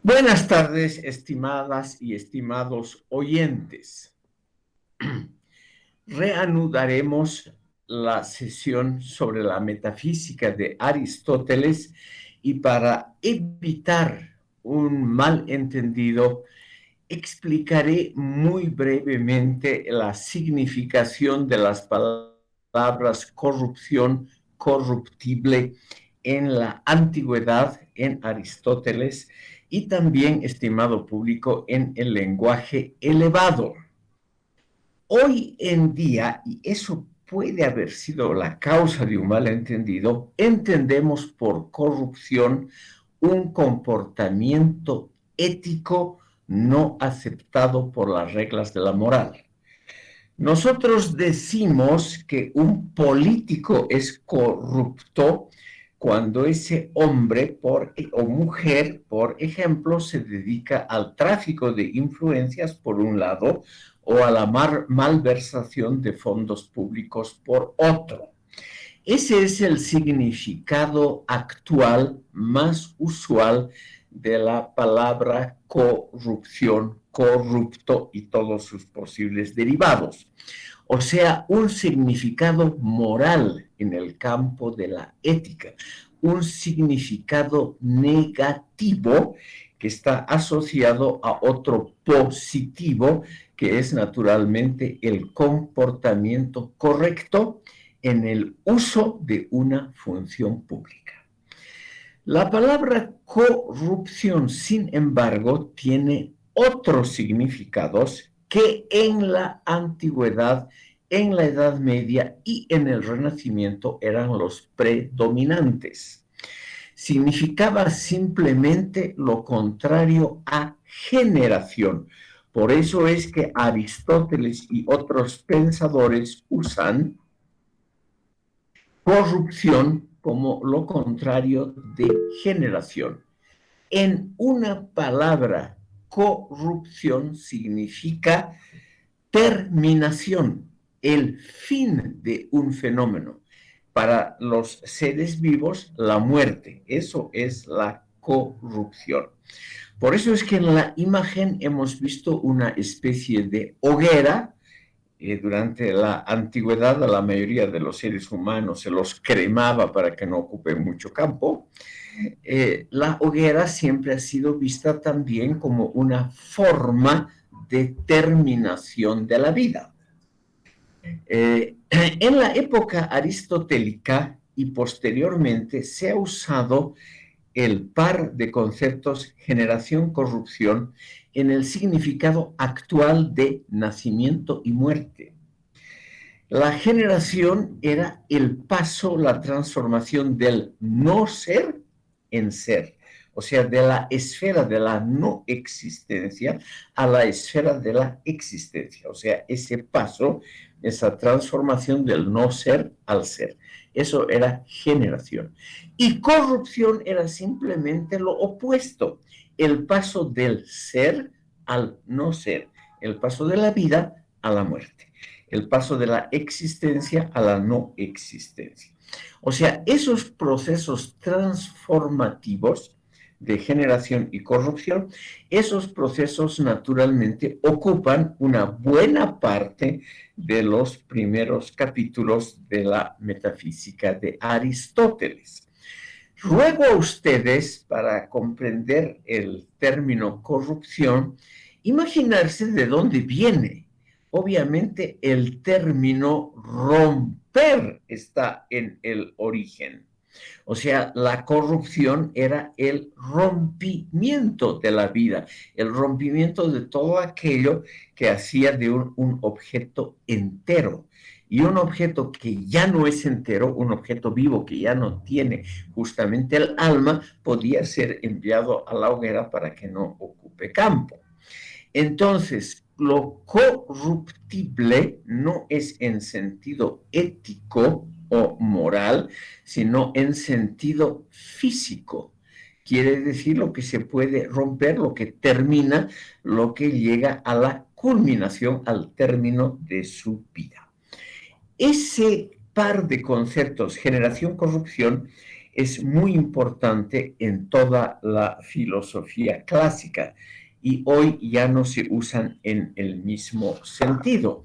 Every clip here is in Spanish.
Buenas tardes, estimadas y estimados oyentes. Reanudaremos la sesión sobre la metafísica de Aristóteles y para evitar un malentendido, explicaré muy brevemente la significación de las palabras corrupción, corruptible en la antigüedad en Aristóteles y también, estimado público, en el lenguaje elevado. Hoy en día, y eso puede haber sido la causa de un malentendido, entendemos por corrupción un comportamiento ético no aceptado por las reglas de la moral. Nosotros decimos que un político es corrupto cuando ese hombre o mujer, por ejemplo, se dedica al tráfico de influencias por un lado o a la malversación de fondos públicos por otro. Ese es el significado actual más usual de la palabra corrupción, corrupto y todos sus posibles derivados. O sea, un significado moral en el campo de la ética, un significado negativo que está asociado a otro positivo, que es naturalmente el comportamiento correcto en el uso de una función pública. La palabra corrupción, sin embargo, tiene otros significados que en la antigüedad, en la Edad Media y en el Renacimiento eran los predominantes. Significaba simplemente lo contrario a generación. Por eso es que Aristóteles y otros pensadores usan corrupción como lo contrario de generación. En una palabra, corrupción significa terminación, el fin de un fenómeno. Para los seres vivos, la muerte. Eso es la corrupción. Por eso es que en la imagen hemos visto una especie de hoguera. Durante la antigüedad a la mayoría de los seres humanos se los cremaba para que no ocupen mucho campo. La hoguera siempre ha sido vista también como una forma de terminación de la vida. En la época aristotélica y posteriormente se ha usado el par de conceptos generación-corrupción en el significado actual de nacimiento y muerte. La generación era el paso, la transformación del no ser en ser, o sea, de la esfera de la no existencia a la esfera de la existencia, o sea, ese paso, esa transformación del no ser al ser. Eso era generación. Y corrupción era simplemente lo opuesto, el paso del ser al no ser, el paso de la vida a la muerte, el paso de la existencia a la no existencia. O sea, esos procesos transformativos de generación y corrupción, esos procesos naturalmente ocupan una buena parte de los primeros capítulos de la metafísica de Aristóteles. Ruego a ustedes, para comprender el término corrupción, imaginarse de dónde viene. Obviamente el término romper está en el origen. O sea, la corrupción era el rompimiento de la vida, el rompimiento de todo aquello que hacía de un objeto entero. Y un objeto que ya no es entero, un objeto vivo que ya no tiene justamente el alma, podía ser enviado a la hoguera para que no ocupe campo. Entonces, lo corruptible no es en sentido ético o moral, sino en sentido físico. Quiere decir lo que se puede romper, lo que termina, lo que llega a la culminación, al término de su vida. Ese par de conceptos, generación-corrupción, es muy importante en toda la filosofía clásica y hoy ya no se usan en el mismo sentido.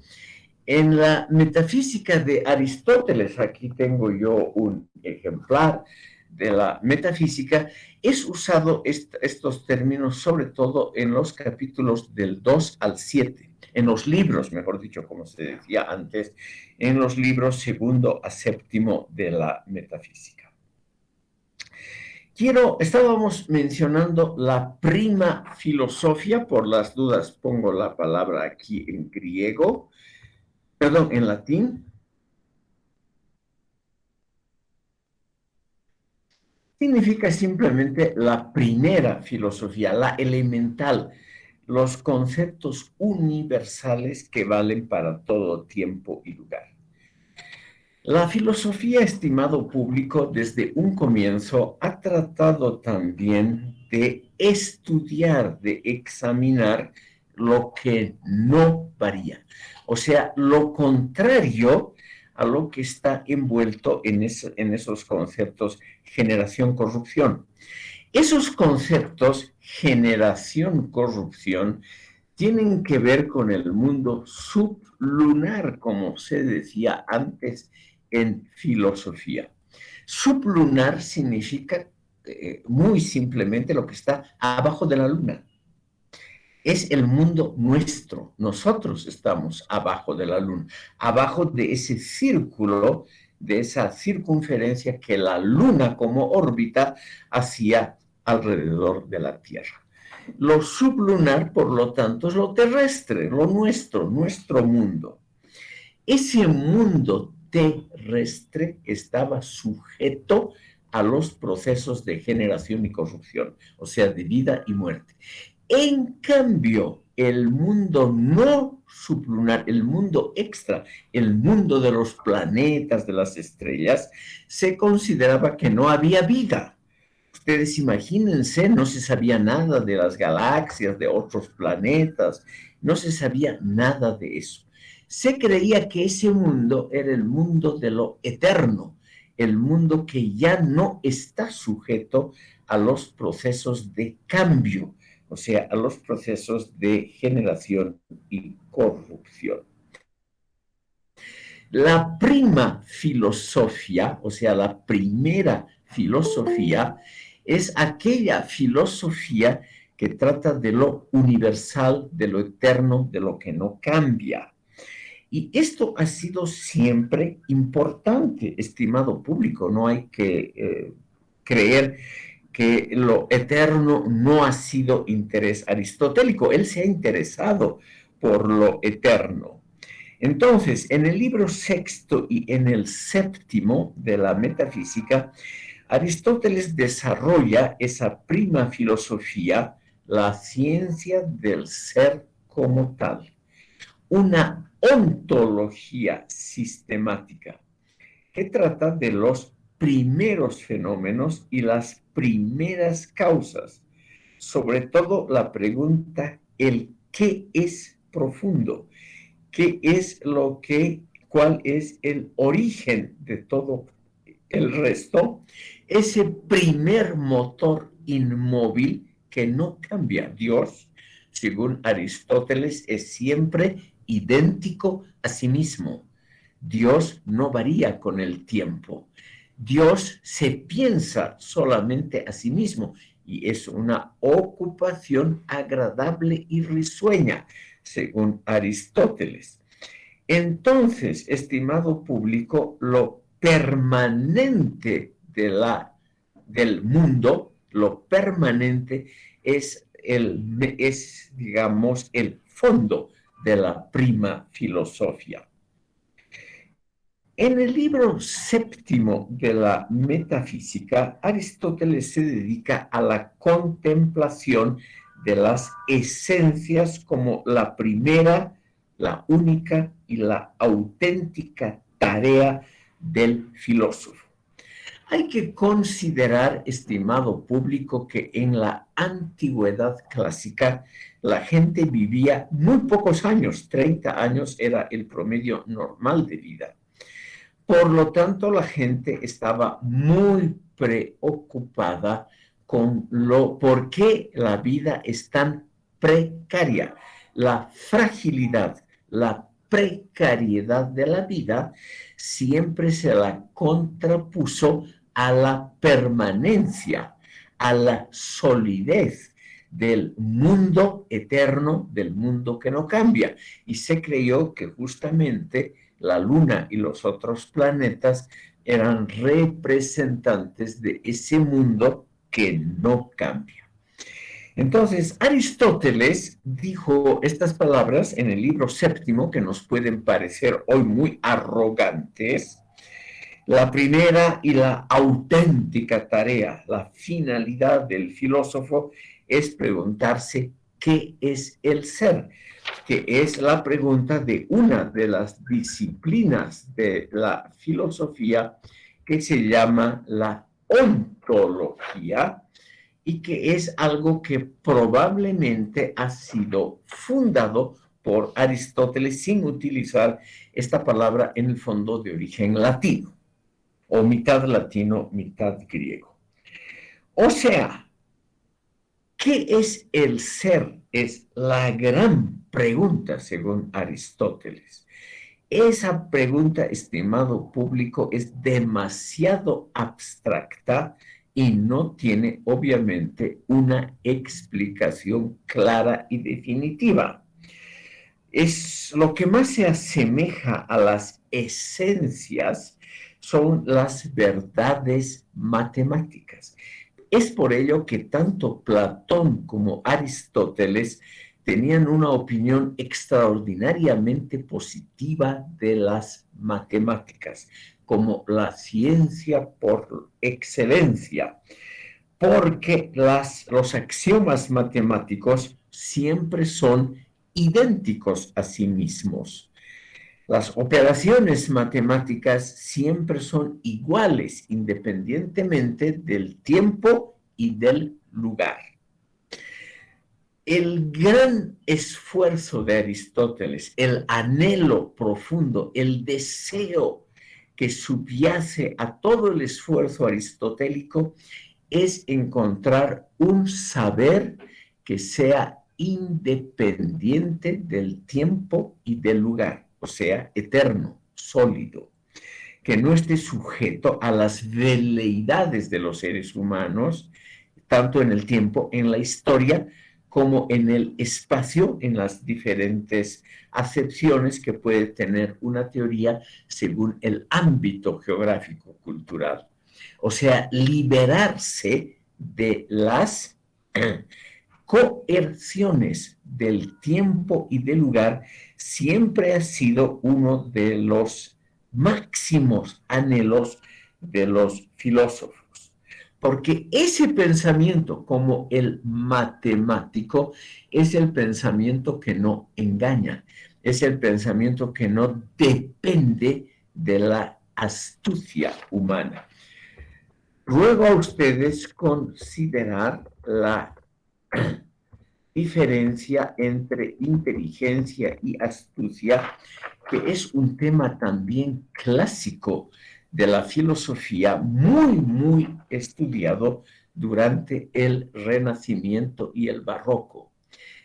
En la metafísica de Aristóteles, aquí tengo yo un ejemplar de la metafísica, es usado estos términos sobre todo en los capítulos del 2 al 7, en los libros, mejor dicho, como se decía antes, en los libros segundo a séptimo de la metafísica. Estábamos mencionando la prima filosofía, por las dudas pongo la palabra aquí en griego, perdón, en latín. Significa simplemente la primera filosofía, la elemental, los conceptos universales que valen para todo tiempo y lugar. La filosofía, estimado público, desde un comienzo ha tratado también de estudiar, de examinar lo que no varía. O sea, lo contrario a lo que está envuelto en esos conceptos generación-corrupción. Esos conceptos, generación-corrupción, tienen que ver con el mundo sublunar, como se decía antes en filosofía. Sublunar significa muy simplemente lo que está abajo de la luna. Es el mundo nuestro. Nosotros estamos abajo de la luna, abajo de ese círculo, de esa circunferencia que la luna como órbita hacía alrededor de la Tierra. Lo sublunar, por lo tanto, es lo terrestre, lo nuestro mundo. Ese mundo terrestre estaba sujeto a los procesos de generación y corrupción, o sea, de vida y muerte. En cambio, el mundo no sublunar, el mundo extra, el mundo de los planetas, de las estrellas, se consideraba que no había vida. Ustedes imagínense, no se sabía nada de las galaxias, de otros planetas, no se sabía nada de eso. Se creía que ese mundo era el mundo de lo eterno, el mundo que ya no está sujeto a los procesos de cambio, o sea, a los procesos de generación y corrupción. La prima filosofía, o sea, la primera filosofía, es aquella filosofía que trata de lo universal, de lo eterno, de lo que no cambia. Y esto ha sido siempre importante, estimado público. No hay que creer que lo eterno no ha sido interés aristotélico. Él se ha interesado por lo eterno. Entonces, en el libro sexto y en el séptimo de la metafísica, Aristóteles desarrolla esa prima filosofía, la ciencia del ser como tal, una ontología sistemática que trata de los primeros fenómenos y las primeras causas, sobre todo la pregunta, el qué es profundo, qué es cuál es el origen de todo el resto, ese primer motor inmóvil que no cambia. Dios, según Aristóteles, es siempre idéntico a sí mismo. Dios no varía con el tiempo. Dios se piensa solamente a sí mismo y es una ocupación agradable y risueña, según Aristóteles. Entonces, estimado público, lo permanente del mundo, lo permanente es, digamos, el fondo de la prima filosofía. En el libro séptimo de la metafísica, Aristóteles se dedica a la contemplación de las esencias como la primera, la única y la auténtica tarea del filósofo. Hay que considerar, estimado público, que en la antigüedad clásica la gente vivía muy pocos años, 30 años era el promedio normal de vida. Por lo tanto, la gente estaba muy preocupada con por qué la vida es tan precaria. La fragilidad, la precariedad de la vida siempre se la contrapuso a la permanencia, a la solidez del mundo eterno, del mundo que no cambia. Y se creyó que justamente la Luna y los otros planetas eran representantes de ese mundo que no cambia. Entonces, Aristóteles dijo estas palabras en el libro séptimo, que nos pueden parecer hoy muy arrogantes. La primera y la auténtica tarea, la finalidad del filósofo es preguntarse qué es el ser, que es la pregunta de una de las disciplinas de la filosofía que se llama la ontología y que es algo que probablemente ha sido fundado por Aristóteles sin utilizar esta palabra en el fondo de origen latino, o mitad latino, mitad griego. O sea, ¿qué es el ser? Es la gran pregunta según Aristóteles. Esa pregunta, estimado público, es demasiado abstracta y no tiene obviamente una explicación clara y definitiva. Es lo que más se asemeja a las esencias son las verdades matemáticas. Es por ello que tanto Platón como Aristóteles tenían una opinión extraordinariamente positiva de las matemáticas, como la ciencia por excelencia, porque los axiomas matemáticos siempre son idénticos a sí mismos. Las operaciones matemáticas siempre son iguales, independientemente del tiempo y del lugar. El gran esfuerzo de Aristóteles, el anhelo profundo, el deseo que subyace a todo el esfuerzo aristotélico es encontrar un saber que sea independiente del tiempo y del lugar, o sea, eterno, sólido, que no esté sujeto a las veleidades de los seres humanos, tanto en el tiempo, en la historia, como en el espacio, en las diferentes acepciones que puede tener una teoría según el ámbito geográfico cultural. O sea, liberarse de las coerciones del tiempo y del lugar siempre ha sido uno de los máximos anhelos de los filósofos. Porque ese pensamiento, como el matemático, es el pensamiento que no engaña, es el pensamiento que no depende de la astucia humana. Ruego a ustedes considerar la diferencia entre inteligencia y astucia, que es un tema también clásico de la filosofía, muy estudiado durante el Renacimiento y el Barroco.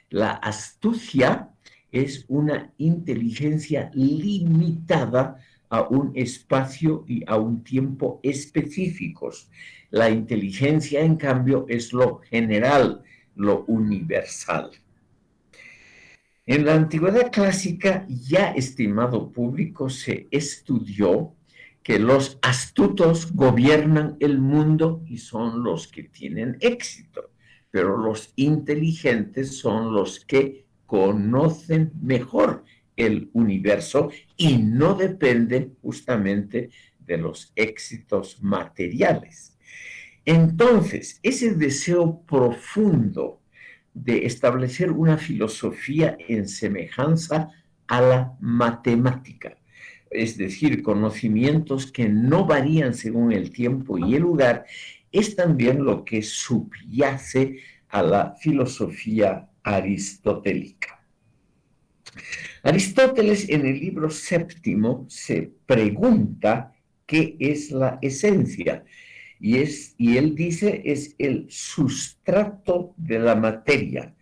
La astucia es una inteligencia limitada a un espacio y a un tiempo específicos. La inteligencia, en cambio, es lo general, lo universal. En la antigüedad clásica, ya, estimado público, se estudió que los astutos gobiernan el mundo y son los que tienen éxito, pero los inteligentes son los que conocen mejor el universo y no dependen justamente de los éxitos materiales. Entonces, ese deseo profundo de establecer una filosofía en semejanza a la matemática, es decir, conocimientos que no varían según el tiempo y el lugar, es también lo que subyace a la filosofía aristotélica. Aristóteles en el libro séptimo se pregunta qué es la esencia. Y él dice, es el sustrato de la materia,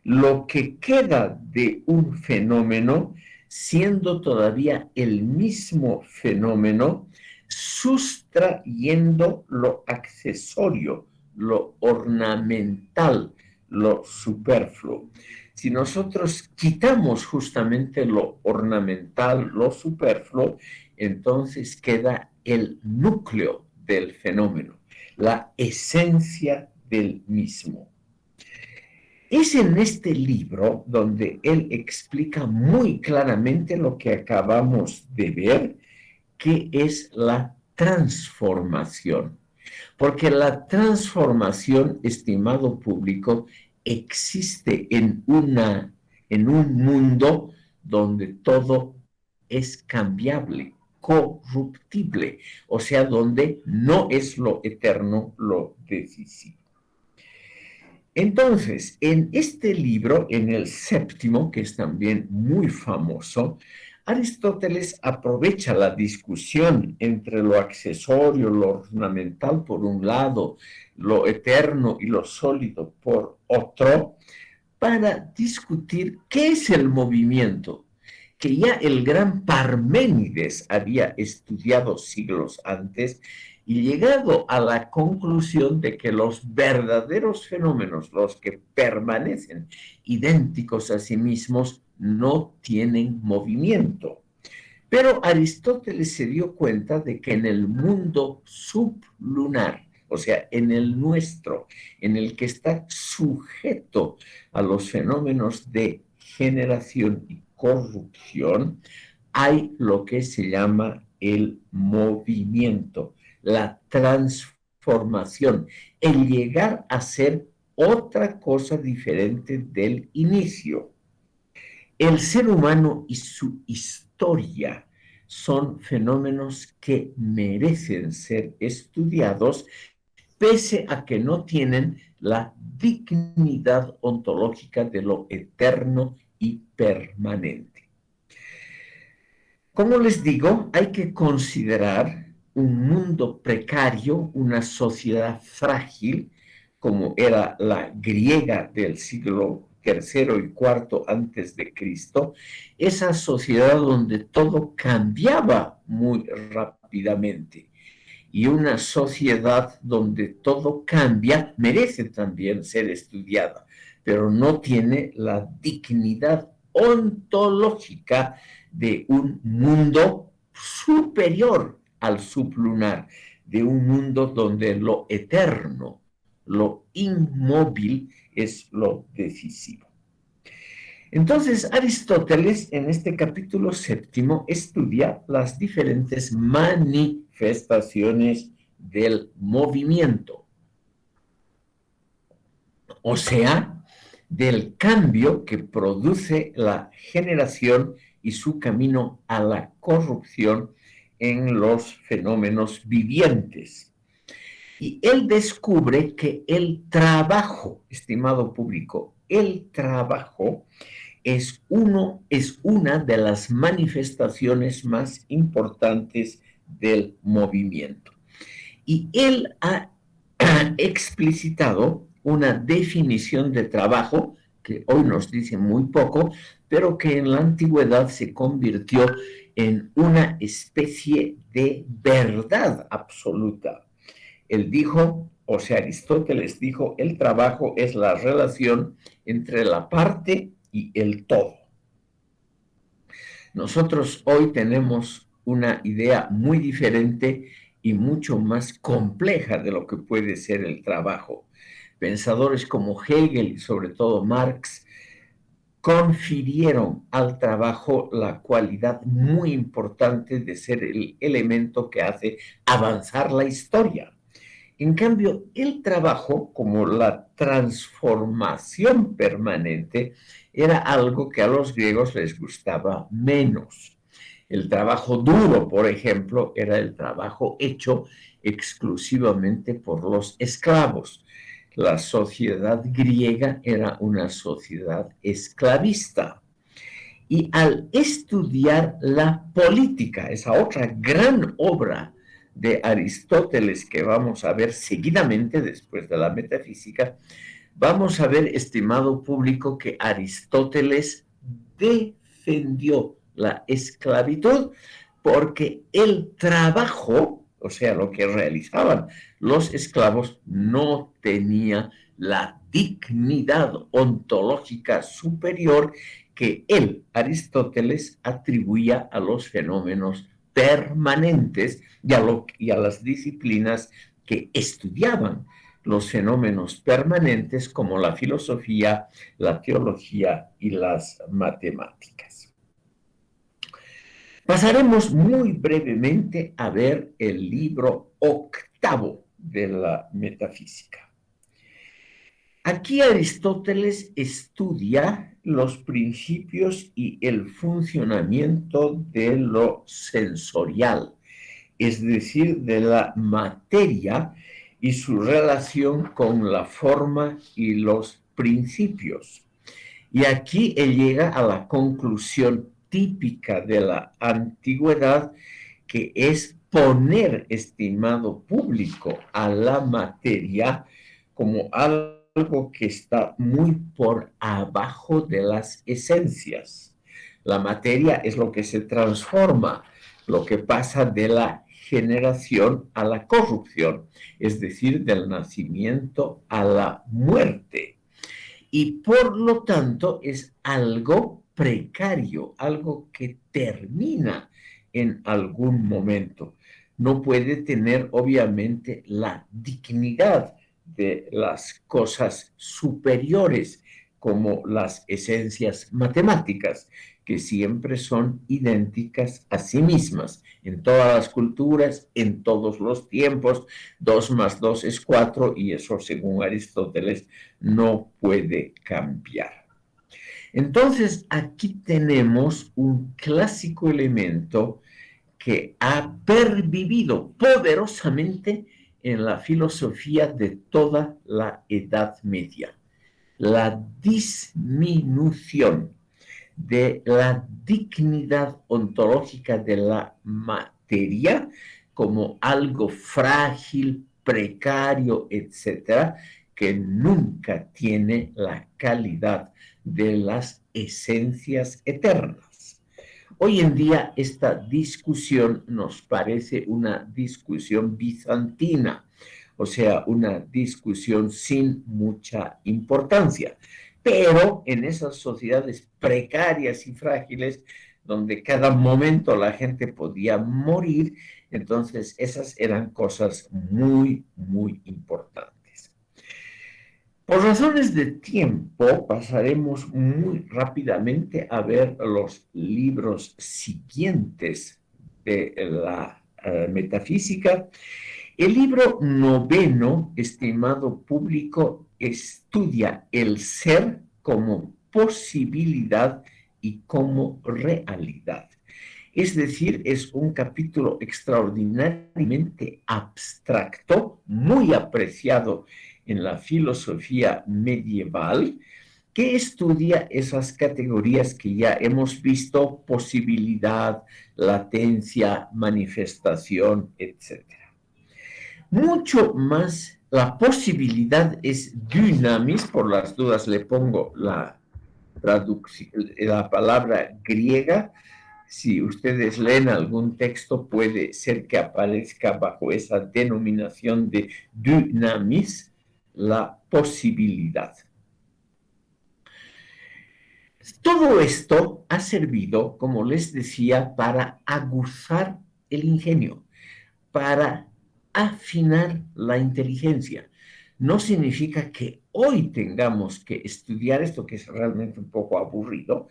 lo que queda de un fenómeno siendo todavía el mismo fenómeno, sustrayendo lo accesorio, lo ornamental, lo superfluo. Si nosotros quitamos justamente lo ornamental, lo superfluo, entonces queda el núcleo del fenómeno, la esencia del mismo. Es en este libro donde él explica muy claramente lo que acabamos de ver, que es la transformación. Porque la transformación, estimado público, existe en un mundo donde todo es cambiable, corruptible, o sea, donde no es lo eterno lo decisivo. Entonces, en este libro, en el séptimo, que es también muy famoso, Aristóteles aprovecha la discusión entre lo accesorio, lo ornamental por un lado, lo eterno y lo sólido por otro, para discutir qué es el movimiento, que ya el gran Parménides había estudiado siglos antes y llegado a la conclusión de que los verdaderos fenómenos, los que permanecen idénticos a sí mismos, no tienen movimiento. Pero Aristóteles se dio cuenta de que en el mundo sublunar, o sea, en el nuestro, en el que está sujeto a los fenómenos de generación y corrupción, hay lo que se llama el movimiento, la transformación, el llegar a ser otra cosa diferente del inicio. El ser humano y su historia son fenómenos que merecen ser estudiados, pese a que no tienen la dignidad ontológica de lo eterno y permanente. Como les digo, hay que considerar un mundo precario, una sociedad frágil, como era la griega del siglo III y IV antes de Cristo, esa sociedad donde todo cambiaba muy rápidamente. Y una sociedad donde todo cambia merece también ser estudiada, pero no tiene la dignidad ontológica de un mundo superior al sublunar, de un mundo donde lo eterno, lo inmóvil es lo decisivo. Entonces, Aristóteles en este capítulo séptimo estudia las diferentes manifestaciones del movimiento, o sea, del cambio que produce la generación y su camino a la corrupción en los fenómenos vivientes. Y él descubre que el trabajo, estimado público, el trabajo es una de las manifestaciones más importantes del movimiento. Y él ha explicitado una definición de trabajo que hoy nos dice muy poco, pero que en la antigüedad se convirtió en una especie de verdad absoluta. Él dijo, o sea, Aristóteles dijo, el trabajo es la relación entre la parte y el todo. Nosotros hoy tenemos una idea muy diferente y mucho más compleja de lo que puede ser el trabajo. Pensadores como Hegel y sobre todo Marx confirieron al trabajo la cualidad muy importante de ser el elemento que hace avanzar la historia. En cambio, el trabajo, como la transformación permanente, era algo que a los griegos les gustaba menos. El trabajo duro, por ejemplo, era el trabajo hecho exclusivamente por los esclavos. La sociedad griega era una sociedad esclavista. Y al estudiar la política, esa otra gran obra de Aristóteles que vamos a ver seguidamente después de la metafísica, vamos a ver, estimado público, que Aristóteles defendió la esclavitud porque el trabajo, o sea, lo que realizaban los esclavos, no tenía la dignidad ontológica superior que él, Aristóteles, atribuía a los fenómenos permanentes y a las disciplinas que estudiaban los fenómenos permanentes como la filosofía, la teología y las matemáticas. Pasaremos muy brevemente a ver el libro octavo de la metafísica. Aquí Aristóteles estudia los principios y el funcionamiento de lo sensorial, es decir, de la materia y su relación con la forma y los principios. Y aquí él llega a la conclusión típica de la antigüedad, que es poner, estimado público, a la materia como algo que está muy por abajo de las esencias. La materia es lo que se transforma, lo que pasa de la generación a la corrupción, es decir, del nacimiento a la muerte. Y por lo tanto es algo precario, algo que termina en algún momento. No puede tener obviamente la dignidad de las cosas superiores como las esencias matemáticas, que siempre son idénticas a sí mismas en todas las culturas, en todos los tiempos. 2 más 2 es 4 y eso, según Aristóteles, no puede cambiar. Entonces, aquí tenemos un clásico elemento que ha pervivido poderosamente en la filosofía de toda la Edad Media: la disminución de la dignidad ontológica de la materia como algo frágil, precario, etcétera, que nunca tiene la calidad de las esencias eternas. Hoy en día esta discusión nos parece una discusión bizantina, o sea, una discusión sin mucha importancia. Pero en esas sociedades precarias y frágiles, donde cada momento la gente podía morir, entonces esas eran cosas muy, muy importantes. Por razones de tiempo, pasaremos muy rápidamente a ver los libros siguientes de la metafísica. El libro noveno, estimado público, estudia el ser como posibilidad y como realidad. Es decir, es un capítulo extraordinariamente abstracto, muy apreciado en la filosofía medieval, que estudia esas categorías que ya hemos visto: posibilidad, latencia, manifestación, etcétera. Mucho más, la posibilidad es dynamis. Por las dudas le pongo la palabra griega. Si ustedes leen algún texto, puede ser que aparezca bajo esa denominación de dynamis, la posibilidad. Todo esto ha servido, como les decía, para aguzar el ingenio, para afinar la inteligencia. No significa que hoy tengamos que estudiar esto, que es realmente un poco aburrido,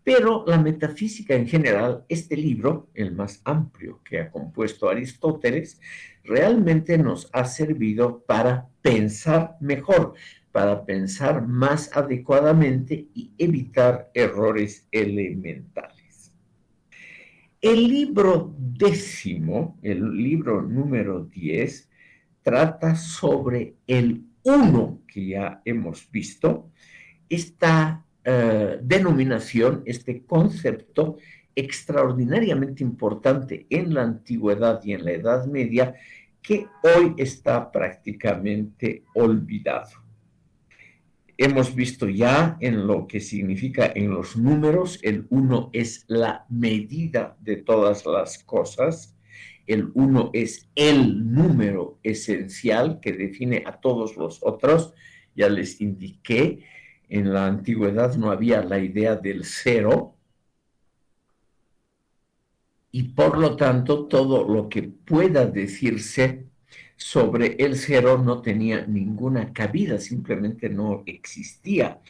pero la metafísica en general, este libro, el más amplio que ha compuesto Aristóteles, realmente nos ha servido para pensar mejor, para pensar más adecuadamente y evitar errores elementales. El libro décimo, el libro número 10, trata sobre el uno que ya hemos visto. Esta denominación, este concepto, extraordinariamente importante en la antigüedad y en la Edad Media que hoy está prácticamente olvidado. Hemos visto ya en lo que significa en los números, el 1 es la medida de todas las cosas, el 1 es el número esencial que define a todos los otros. Ya les indiqué, en la antigüedad no había la idea del cero, y por lo tanto todo lo que pueda decirse sobre el cero no tenía ninguna cabida, simplemente no existía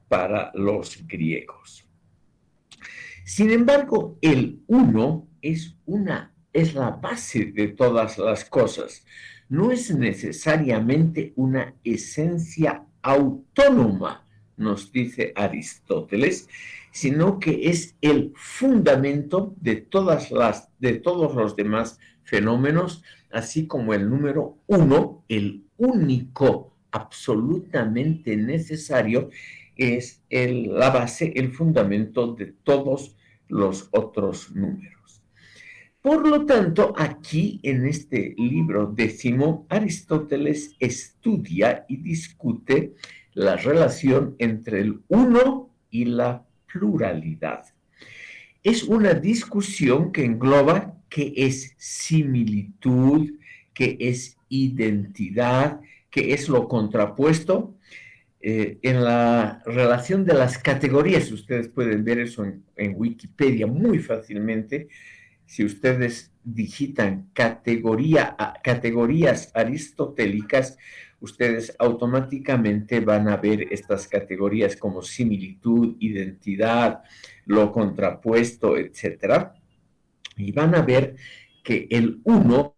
para los griegos. Sin embargo, el uno es la base de todas las cosas. No es necesariamente una esencia autónoma, nos dice Aristóteles, sino que es el fundamento de todos los demás fenómenos, así como el número uno, el único absolutamente necesario, es la base, el fundamento de todos los otros números. Por lo tanto, aquí en este libro 10, Aristóteles estudia y discute la relación entre el uno y la pluralidad. Es una discusión que engloba qué es similitud, qué es identidad, qué es lo contrapuesto. En la relación de las categorías, ustedes pueden ver eso en Wikipedia muy fácilmente. Si ustedes digitan categorías aristotélicas, ustedes automáticamente van a ver estas categorías como similitud, identidad, lo contrapuesto, etc. Y van a ver que el uno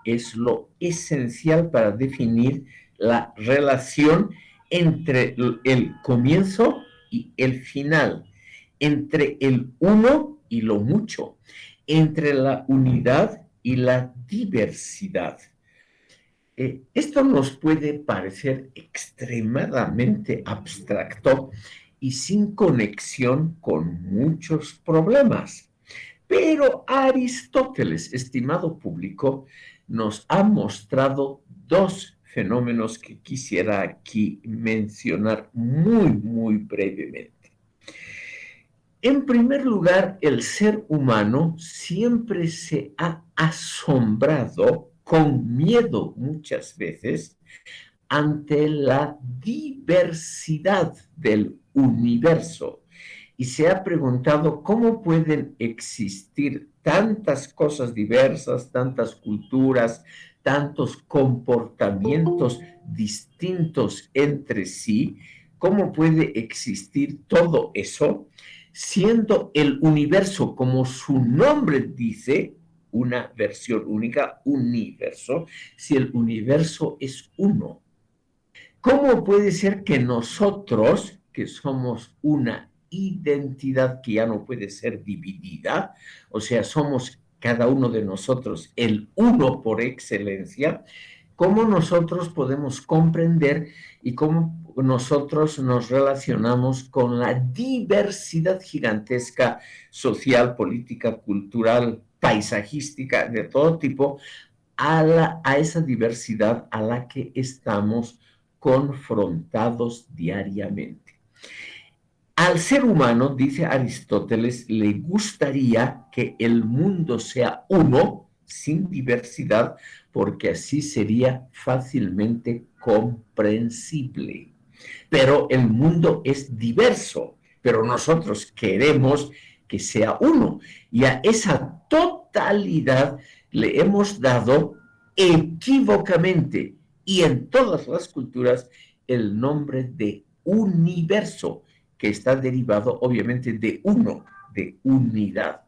es lo esencial para definir la relación entre el comienzo y el final, entre el uno y lo mucho, entre la unidad y la diversidad. Esto nos puede parecer extremadamente abstracto y sin conexión con muchos problemas. Pero Aristóteles, estimado público, nos ha mostrado dos fenómenos que quisiera aquí mencionar muy brevemente. En primer lugar, el ser humano siempre se ha asombrado, con miedo muchas veces, ante la diversidad del universo y se ha preguntado cómo pueden existir tantas cosas diversas, tantas culturas, tantos comportamientos distintos entre sí, cómo puede existir todo eso, siendo el universo, como su nombre dice, una versión única, universo, si el universo es uno. ¿Cómo puede ser que nosotros, que somos una identidad que ya no puede ser dividida, o sea, somos cada uno de nosotros el uno por excelencia, cómo nosotros podemos comprender y cómo nosotros nos relacionamos con la diversidad gigantesca social, política, cultural, paisajística, de todo tipo, a esa diversidad a la que estamos confrontados diariamente? Al ser humano, dice Aristóteles, le gustaría que el mundo sea uno, sin diversidad, porque así sería fácilmente comprensible. Pero el mundo es diverso, pero nosotros queremos que sea uno. Y a esa totalidad le hemos dado equívocamente y en todas las culturas el nombre de universo, que está derivado obviamente de uno, de unidad.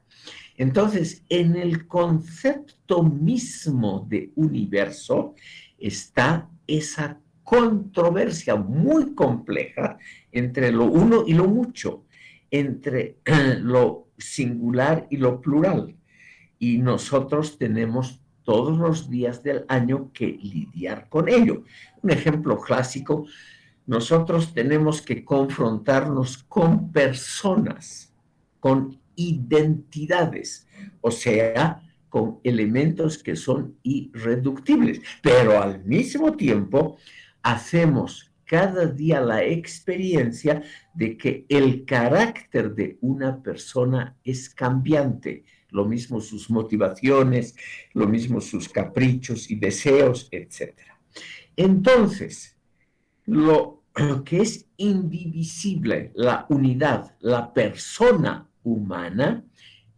Entonces, en el concepto mismo de universo está esa controversia muy compleja entre lo uno y lo mucho, entre lo singular y lo plural. Y nosotros tenemos todos los días del año que lidiar con ello. Un ejemplo clásico: nosotros tenemos que confrontarnos con personas, con identidades, o sea, con elementos que son irreductibles, pero al mismo tiempo hacemos cada día la experiencia de que el carácter de una persona es cambiante, lo mismo sus motivaciones, lo mismo sus caprichos y deseos, etc. Entonces, lo que es indivisible, la unidad, la persona humana,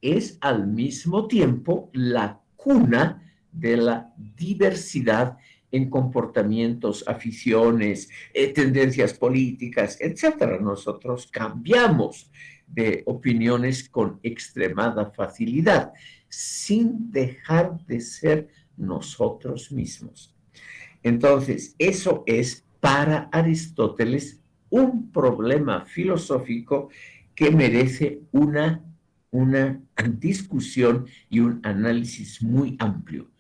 es al mismo tiempo la cuna de la diversidad en comportamientos, aficiones, tendencias políticas, etcétera. Nosotros cambiamos de opiniones con extremada facilidad, sin dejar de ser nosotros mismos. Entonces, eso es para Aristóteles un problema filosófico que merece una discusión y un análisis muy amplio.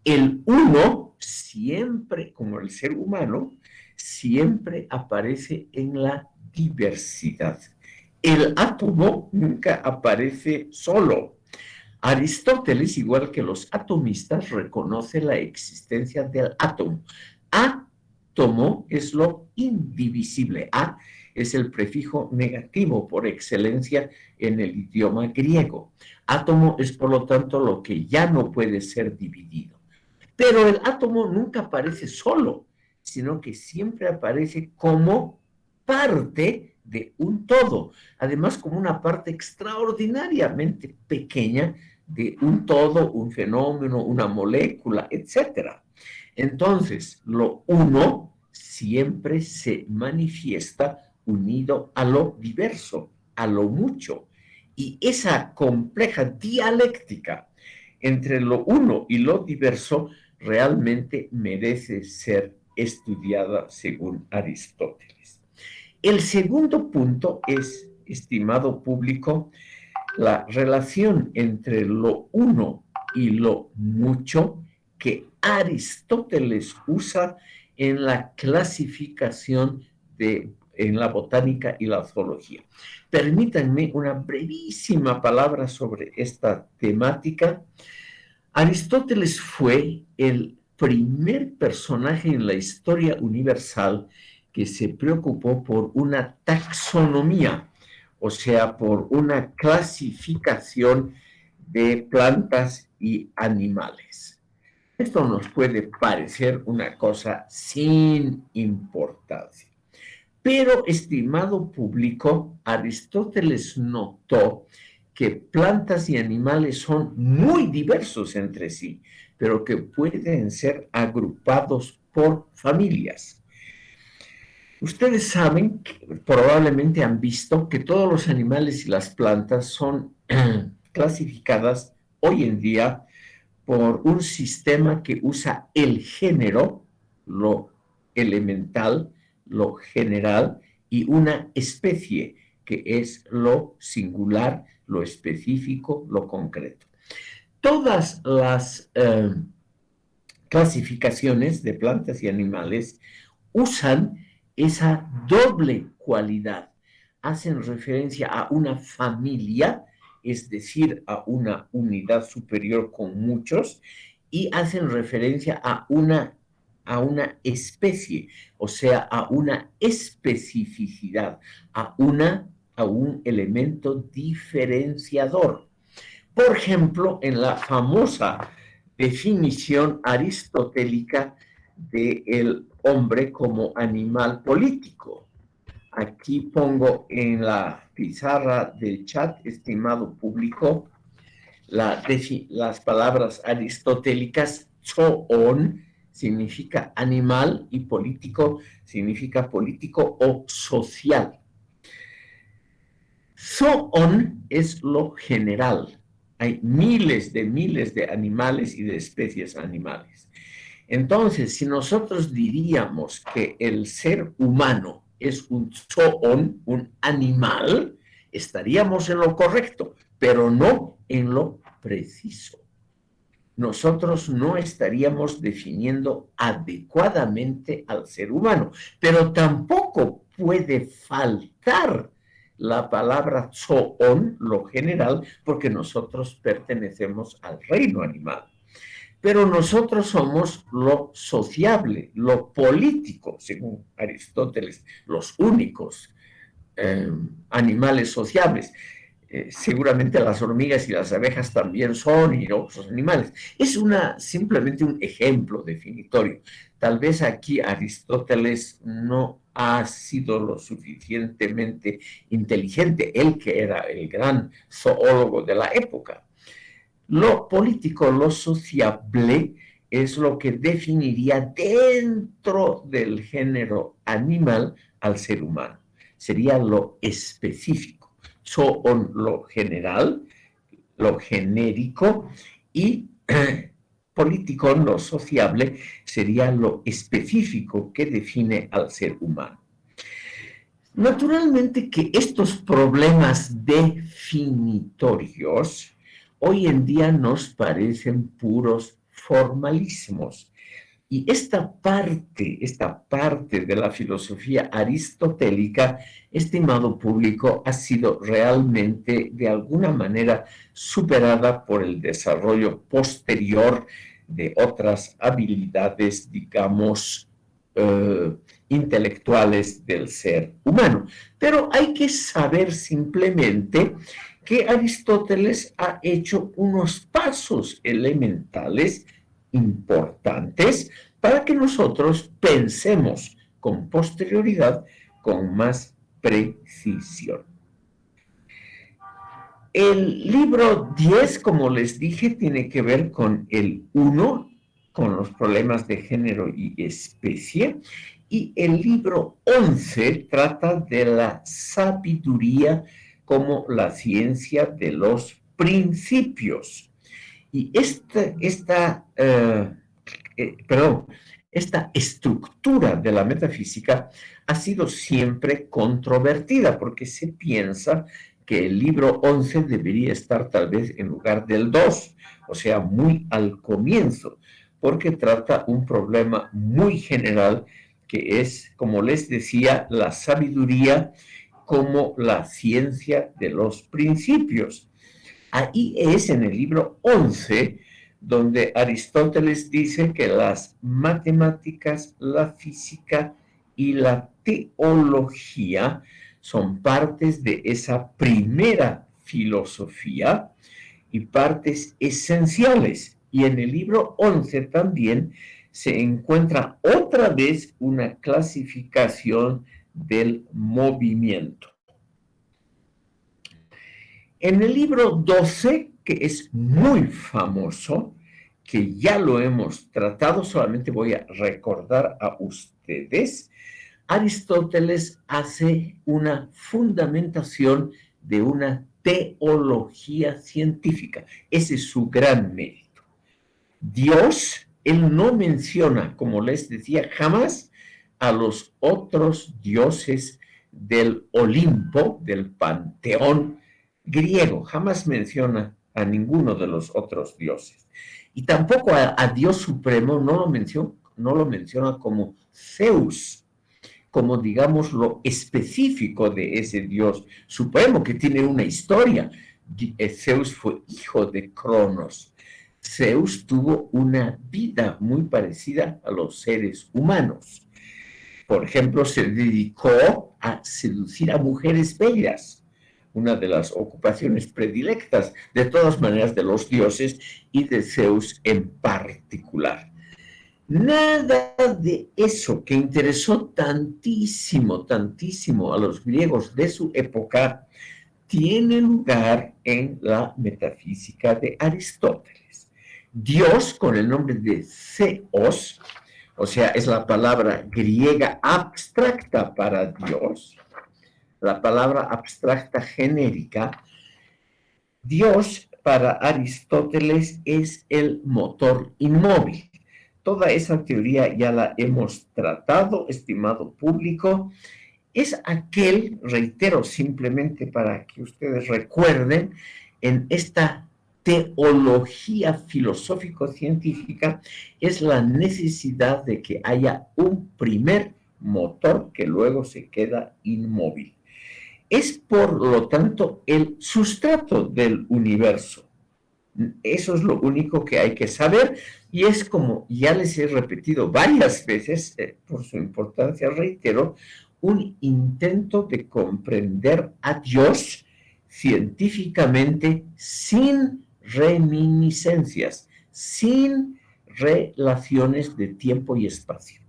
El uno siempre, como el ser humano, siempre aparece en la diversidad. El átomo nunca aparece solo. Aristóteles, igual que los atomistas, reconoce la existencia del átomo. Átomo es lo indivisible. A es el prefijo negativo por excelencia en el idioma griego. Átomo es, por lo tanto, lo que ya no puede ser dividido. Pero el átomo nunca aparece solo, sino que siempre aparece como parte de un todo, además como una parte extraordinariamente pequeña de un todo, un fenómeno, una molécula, etc. Entonces, lo uno siempre se manifiesta unido a lo diverso, a lo mucho. Y esa compleja dialéctica entre lo uno y lo diverso realmente merece ser estudiada según Aristóteles. El segundo punto es, estimado público, la relación entre lo uno y lo mucho que Aristóteles usa en la clasificación en la botánica y la zoología. Permítanme una brevísima palabra sobre esta temática. Aristóteles fue el primer personaje en la historia universal que se preocupó por una taxonomía, o sea, por una clasificación de plantas y animales. Esto nos puede parecer una cosa sin importancia. Pero, estimado público, Aristóteles notó que plantas y animales son muy diversos entre sí, pero que pueden ser agrupados por familias. Ustedes saben, probablemente han visto que todos los animales y las plantas son clasificadas hoy en día por un sistema que usa el género, lo elemental, lo general, y una especie, que es lo singular, lo específico, lo concreto. Todas las clasificaciones de plantas y animales usan esa doble cualidad. Hacen referencia a una familia, es decir, a una unidad superior con muchos, y hacen referencia a una especie, o sea, a una especificidad, a un elemento diferenciador. Por ejemplo, en la famosa definición aristotélica del hombre como animal político. Aquí pongo en la pizarra del chat, estimado público, las palabras aristotélicas. Zoon significa animal y político significa político o social. Zoon es lo general. Hay miles de animales y de especies animales. Entonces, si nosotros diríamos que el ser humano es un zoon, un animal, estaríamos en lo correcto, pero no en lo preciso. Nosotros no estaríamos definiendo adecuadamente al ser humano, pero tampoco puede faltar la palabra zoon, lo general, porque nosotros pertenecemos al reino animal. Pero nosotros somos lo sociable, lo político, según Aristóteles, los únicos animales sociables. Seguramente las hormigas y las abejas también son y otros animales. Es simplemente un ejemplo definitorio. Tal vez aquí Aristóteles no ha sido lo suficientemente inteligente, él que era el gran zoólogo de la época. Lo político, lo sociable, es lo que definiría dentro del género animal al ser humano. Sería lo específico. Son lo general, lo genérico, y político, lo sociable, sería lo específico que define al ser humano. Naturalmente que estos problemas definitorios hoy en día nos parecen puros formalismos. Y esta parte de la filosofía aristotélica, estimado público, ha sido realmente de alguna manera superada por el desarrollo posterior de otras habilidades, digamos, intelectuales del ser humano. Pero hay que saber simplemente que Aristóteles ha hecho unos pasos elementales importantes para que nosotros pensemos con posterioridad, con más precisión. El libro 10, como les dije, tiene que ver con el 1, con los problemas de género y especie, y el libro 11 trata de la sabiduría como la ciencia de los principios. Y esta estructura de la metafísica ha sido siempre controvertida porque se piensa que el libro 11 debería estar tal vez en lugar del 2, o sea, muy al comienzo, porque trata un problema muy general que es, como les decía, la sabiduría como la ciencia de los principios. Ahí es en el libro 11 donde Aristóteles dice que las matemáticas, la física y la teología son partes de esa primera filosofía y partes esenciales. Y en el libro 11 también se encuentra otra vez una clasificación del movimiento. En el libro 12, que es muy famoso, que ya lo hemos tratado, solamente voy a recordar a ustedes, Aristóteles hace una fundamentación de una teología científica. Ese es su gran mérito. Dios, él no menciona, como les decía, jamás a los otros dioses del Olimpo, del panteón griego, jamás menciona a ninguno de los otros dioses. Y tampoco a Dios Supremo no lo menciona como Zeus, como digamos lo específico de ese Dios Supremo, que tiene una historia. Zeus fue hijo de Cronos. Zeus tuvo una vida muy parecida a los seres humanos. Por ejemplo, se dedicó a seducir a mujeres bellas, una de las ocupaciones predilectas, de todas maneras, de los dioses y de Zeus en particular. Nada de eso que interesó tantísimo, tantísimo a los griegos de su época tiene lugar en la metafísica de Aristóteles. Dios, con el nombre de Theos, o sea, es la palabra griega abstracta para Dios, la palabra abstracta genérica. Dios para Aristóteles es el motor inmóvil. Toda esa teoría ya la hemos tratado, estimado público. Es aquel, reitero simplemente para que ustedes recuerden, en esta teología filosófico-científica es la necesidad de que haya un primer motor que luego se queda inmóvil. Es, por lo tanto, el sustrato del universo. Eso es lo único que hay que saber, y es, como ya les he repetido varias veces, por su importancia, reitero, un intento de comprender a Dios científicamente sin reminiscencias, sin relaciones de tiempo y espacio.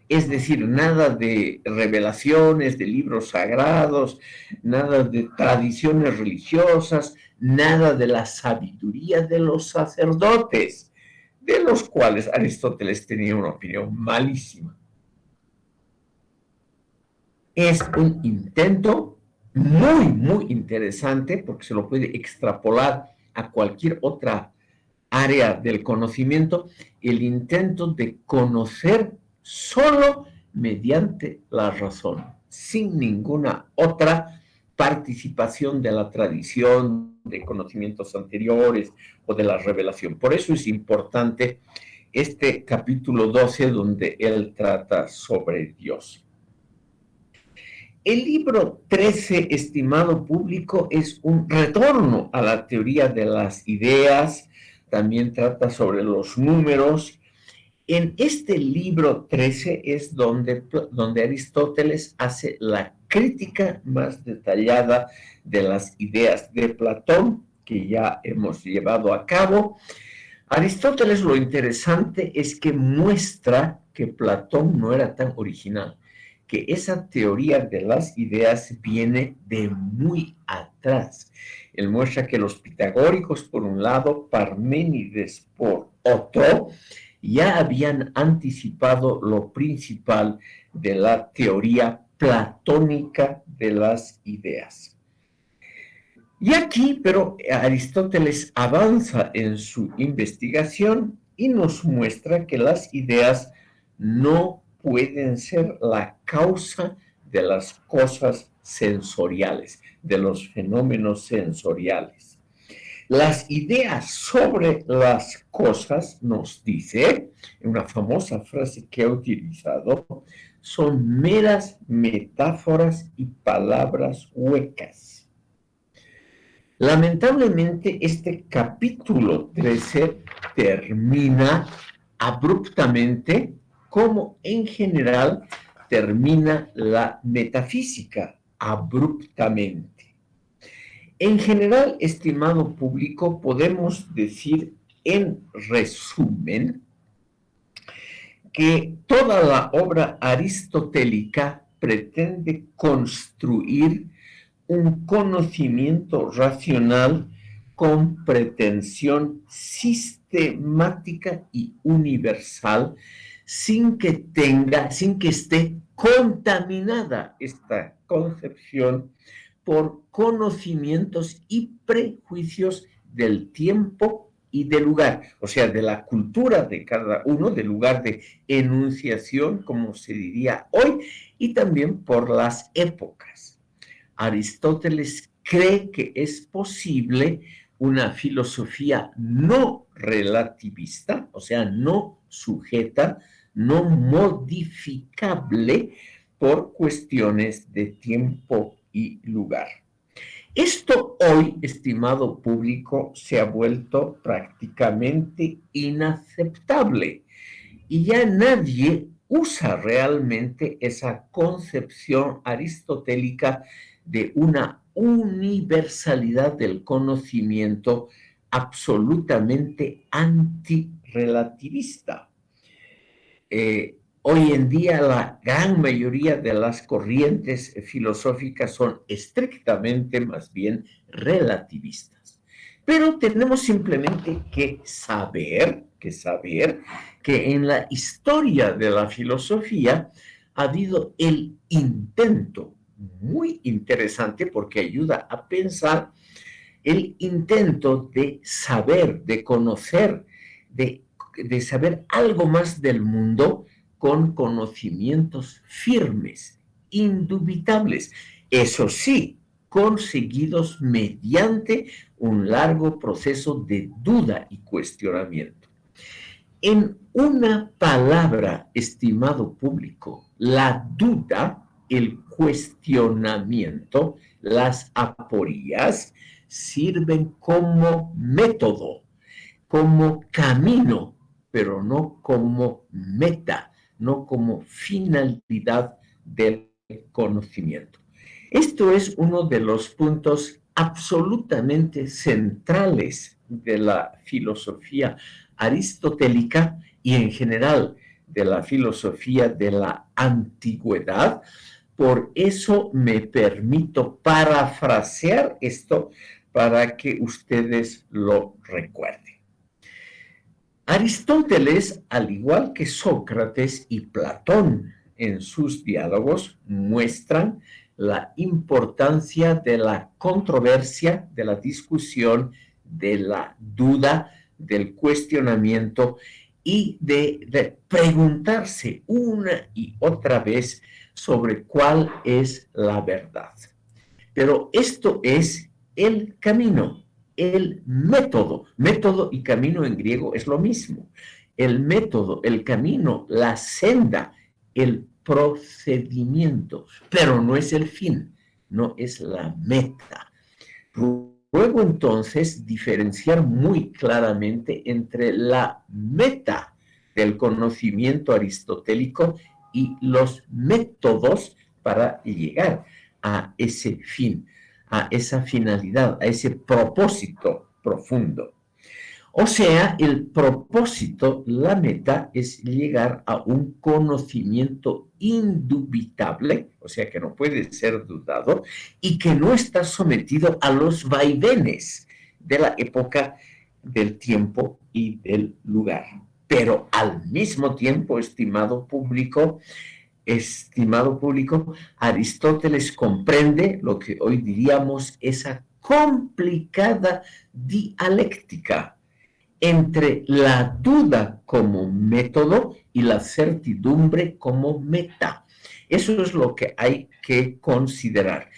Es decir, nada de revelaciones, de libros sagrados, nada de tradiciones religiosas, nada de la sabiduría de los sacerdotes, de los cuales Aristóteles tenía una opinión malísima. Es un intento muy, muy interesante, porque se lo puede extrapolar a cualquier otra área del conocimiento, el intento de conocer solo mediante la razón, sin ninguna otra participación de la tradición, de conocimientos anteriores o de la revelación. Por eso es importante este capítulo 12, donde él trata sobre Dios. El libro 13, estimado público, es un retorno a la teoría de las ideas, también trata sobre los números. En este libro 13 es donde Aristóteles hace la crítica más detallada de las ideas de Platón, que ya hemos llevado a cabo. Aristóteles, lo interesante es que muestra que Platón no era tan original, que esa teoría de las ideas viene de muy atrás. Él muestra que los pitagóricos, por un lado, Parménides por otro, ya habían anticipado lo principal de la teoría platónica de las ideas. Y aquí, pero Aristóteles avanza en su investigación y nos muestra que las ideas no pueden ser la causa de las cosas sensoriales, de los fenómenos sensoriales. Las ideas sobre las cosas, nos dice, en una famosa frase que he utilizado, son meras metáforas y palabras huecas. Lamentablemente, este capítulo 13 termina abruptamente, como en general termina la metafísica, abruptamente. En general, estimado público, podemos decir en resumen que toda la obra aristotélica pretende construir un conocimiento racional con pretensión sistemática y universal, sin que esté contaminada esta concepción por conocimientos y prejuicios del tiempo y del lugar, o sea, de la cultura de cada uno, del lugar de enunciación, como se diría hoy, y también por las épocas. Aristóteles cree que es posible una filosofía no relativista, o sea, no sujeta, no modificable por cuestiones de tiempo y lugar. Esto hoy, estimado público, se ha vuelto prácticamente inaceptable, y ya nadie usa realmente esa concepción aristotélica de una universalidad del conocimiento absolutamente antirrelativista. Hoy en día la gran mayoría de las corrientes filosóficas son estrictamente más bien relativistas. Pero tenemos simplemente que saber que en la historia de la filosofía ha habido el intento muy interesante, porque ayuda a pensar, el intento de saber, de conocer, de saber algo más del mundo con conocimientos firmes, indubitables. Eso sí, conseguidos mediante un largo proceso de duda y cuestionamiento. En una palabra, estimado público, la duda el cuestionamiento, las aporías, sirven como método, como camino, pero no como meta, no como finalidad del conocimiento. Esto es uno de los puntos absolutamente centrales de la filosofía aristotélica y en general de la filosofía de la antigüedad. Por eso me permito parafrasear esto para que ustedes lo recuerden. Aristóteles, al igual que Sócrates y Platón en sus diálogos, muestran la importancia de la controversia, de la discusión, de la duda, del cuestionamiento y de preguntarse una y otra vez sobre cuál es la verdad. Pero esto es el camino, el método. Método y camino en griego es lo mismo. El método, el camino, la senda, el procedimiento, pero no es el fin, no es la meta. Luego entonces diferenciar muy claramente entre la meta del conocimiento aristotélico y los métodos para llegar a ese fin, a esa finalidad, a ese propósito profundo. O sea, el propósito, la meta, es llegar a un conocimiento indubitable, o sea, que no puede ser dudado, y que no está sometido a los vaivenes de la época, del tiempo y del lugar. Pero al mismo tiempo, estimado público, Aristóteles comprende lo que hoy diríamos esa complicada dialéctica entre la duda como método y la certidumbre como meta. Eso es lo que hay que considerar.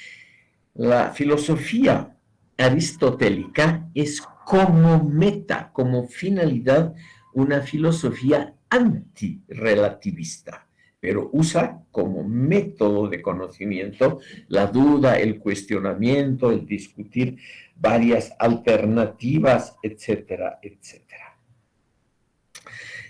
La filosofía aristotélica es como meta, como finalidad, una filosofía antirrelativista, pero usa como método de conocimiento la duda, el cuestionamiento, el discutir varias alternativas, etcétera, etcétera.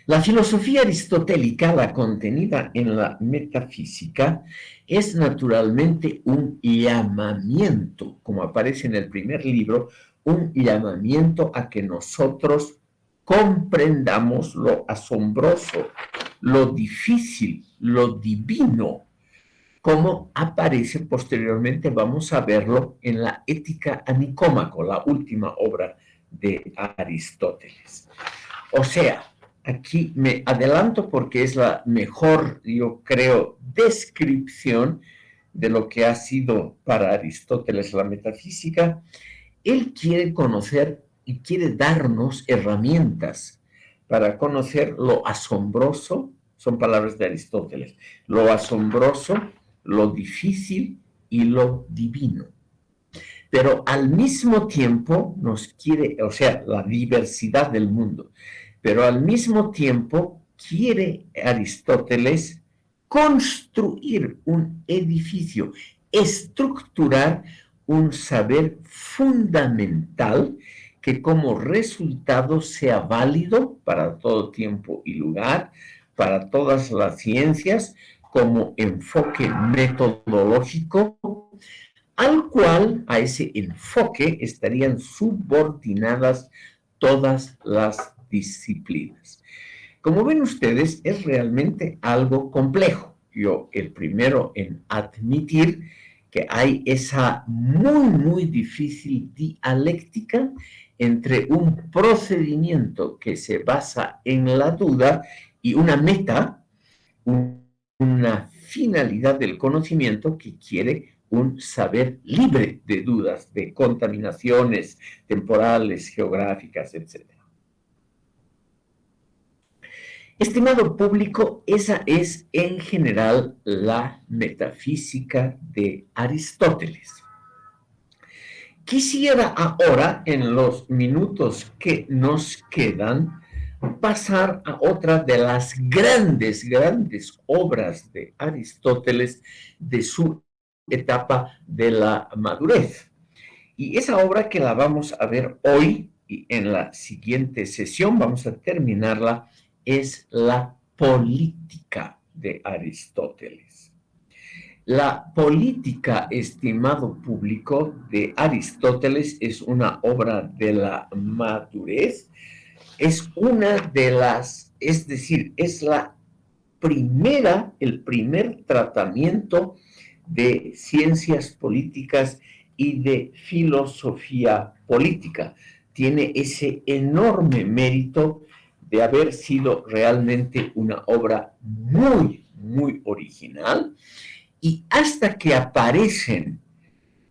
La filosofía aristotélica, la contenida en la metafísica, es naturalmente un llamamiento, como aparece en el primer libro, un llamamiento a que nosotros comprendamos lo asombroso, lo difícil, lo divino, como aparece posteriormente, vamos a verlo en la Ética a Nicómaco, la última obra de Aristóteles. O sea, aquí me adelanto porque es la mejor, yo creo, descripción de lo que ha sido para Aristóteles la metafísica. Él quiere conocer y quiere darnos herramientas para conocer lo asombroso, son palabras de Aristóteles, lo asombroso, lo difícil y lo divino. Pero al mismo tiempo nos quiere, o sea, la diversidad del mundo, pero al mismo tiempo quiere Aristóteles construir un edificio, estructurar un saber fundamental que como resultado sea válido para todo tiempo y lugar, para todas las ciencias, como enfoque metodológico, al cual, a ese enfoque, estarían subordinadas todas las disciplinas. Como ven ustedes, es realmente algo complejo. Yo, el primero en admitir que hay esa muy difícil dialéctica entre un procedimiento que se basa en la duda y una meta, una finalidad del conocimiento que quiere un saber libre de dudas, de contaminaciones temporales, geográficas, etc. Estimado público, esa es en general la metafísica de Aristóteles. Quisiera ahora, en los minutos que nos quedan, pasar a otra de las grandes, grandes obras de Aristóteles de su etapa de la madurez. Y esa obra que la vamos a ver hoy y en la siguiente sesión, vamos a terminarla, es la política de Aristóteles. La política, estimado público, de Aristóteles es una obra de la madurez, es una de las, es decir, es la primera, el primer tratamiento de ciencias políticas y de filosofía política. Tiene ese enorme mérito de haber sido realmente una obra muy, muy original, y hasta que aparecen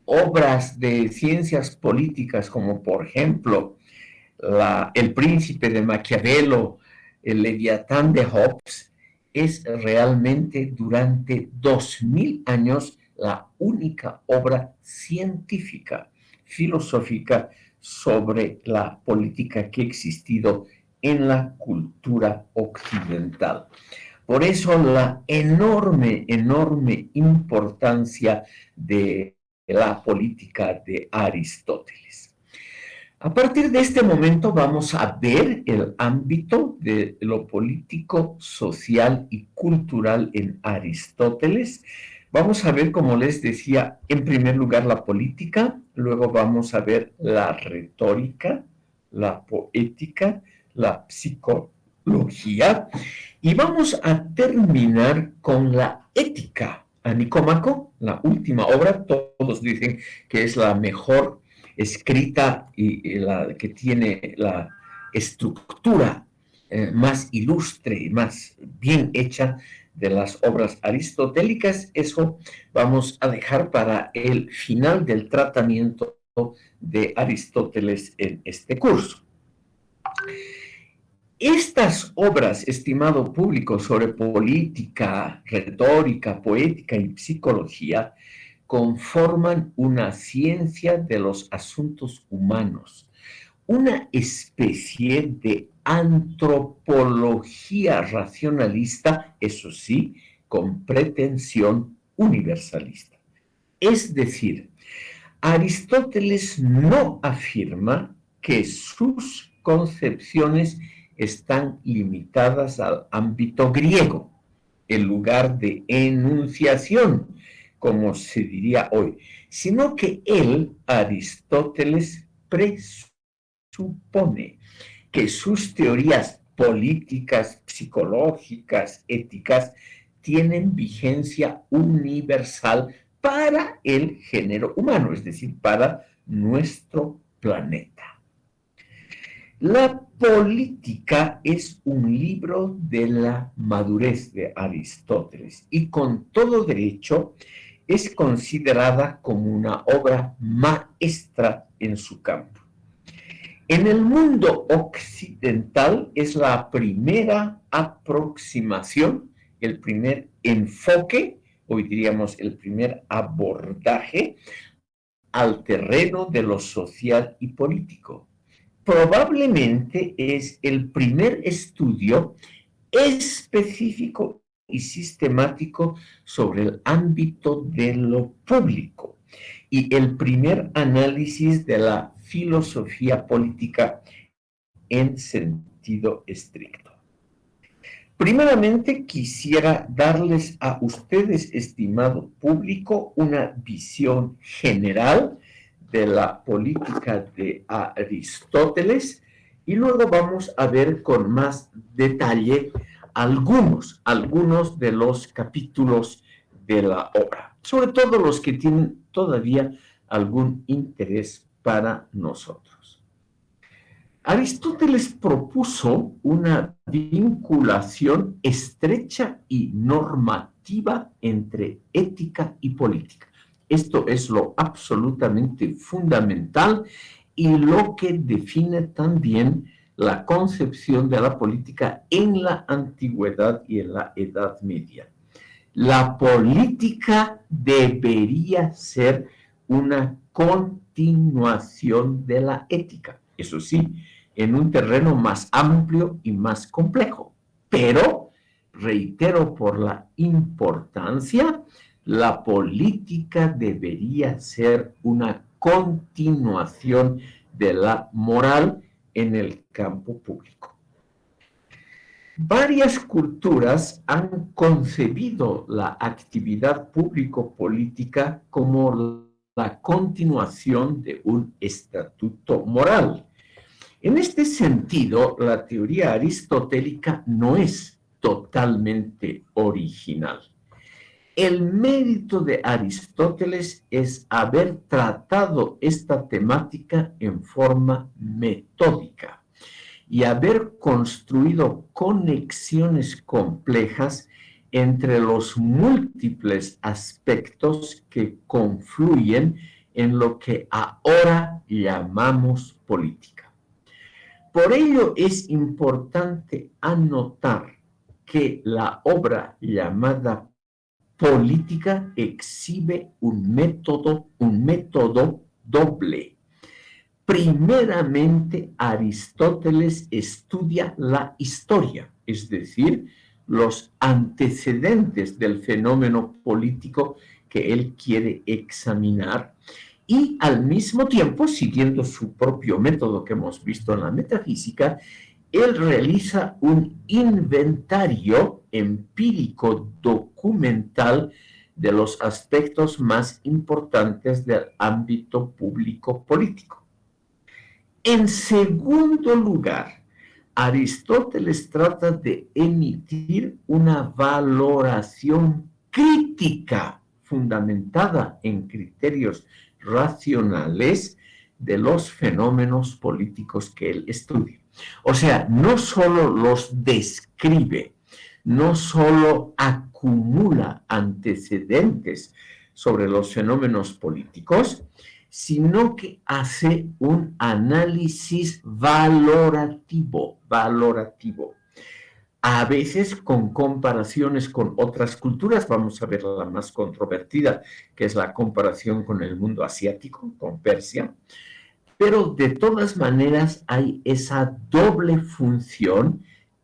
obras de ciencias políticas como por ejemplo El Príncipe de Maquiavelo, el Leviatán de Hobbes, es realmente durante 2000 años la única obra científica, filosófica sobre la política que ha existido en la cultura occidental. Por eso la enorme, enorme importancia de la política de Aristóteles. A partir de este momento vamos a ver el ámbito de lo político, social y cultural en Aristóteles. Vamos a ver, como les decía, en primer lugar la política, luego vamos a ver la retórica, la poética, la psicología, y vamos a terminar con la ética. A Nicómaco, la última obra, todos dicen que es la mejor escrita y la que tiene la estructura más ilustre y más bien hecha de las obras aristotélicas. Eso vamos a dejar para el final del tratamiento de Aristóteles en este curso. Estas obras, estimado público, sobre política, retórica, poética y psicología, conforman una ciencia de los asuntos humanos, una especie de antropología racionalista, eso sí, con pretensión universalista. Es decir, Aristóteles no afirma que sus concepciones están limitadas al ámbito griego, el lugar de enunciación, como se diría hoy, sino que él, Aristóteles, presupone que sus teorías políticas, psicológicas, éticas, tienen vigencia universal para el género humano, es decir, para nuestro planeta. La política es un libro de la madurez de Aristóteles y con todo derecho es considerada como una obra maestra en su campo. En el mundo occidental es la primera aproximación, el primer enfoque, hoy diríamos el primer abordaje al terreno de lo social y político. Probablemente es el primer estudio específico y sistemático sobre el ámbito de lo público y el primer análisis de la filosofía política en sentido estricto. Primeramente, quisiera darles a ustedes, estimado público, una visión general de la política de Aristóteles y luego vamos a ver con más detalle algunos de los capítulos de la obra, sobre todo los que tienen todavía algún interés para nosotros. Aristóteles propuso una vinculación estrecha y normativa entre ética y política. Esto es lo absolutamente fundamental y lo que define también la concepción de la política en la antigüedad y en la Edad Media. La política debería ser una continuación de la ética. Eso sí, en un terreno más amplio y más complejo. Pero, reitero, por la importancia, la política debería ser una continuación de la moral en el campo público. Varias culturas han concebido la actividad público-política como la continuación de un estatuto moral. En este sentido, la teoría aristotélica no es totalmente original. El mérito de Aristóteles es haber tratado esta temática en forma metódica y haber construido conexiones complejas entre los múltiples aspectos que confluyen en lo que ahora llamamos política. Por ello es importante anotar que la obra llamada política exhibe un método doble. Primeramente, Aristóteles estudia la historia, es decir, los antecedentes del fenómeno político que él quiere examinar, y al mismo tiempo, siguiendo su propio método que hemos visto en la metafísica, él realiza un inventario empírico documental de los aspectos más importantes del ámbito público político. En segundo lugar, Aristóteles trata de emitir una valoración crítica fundamentada en criterios racionales de los fenómenos políticos que él estudia. O sea, no solo los describe, no solo acumula antecedentes sobre los fenómenos políticos, sino que hace un análisis valorativo, a veces con comparaciones con otras culturas. Vamos a ver la más controvertida, que es la comparación con el mundo asiático, con Persia, pero de todas maneras hay esa doble función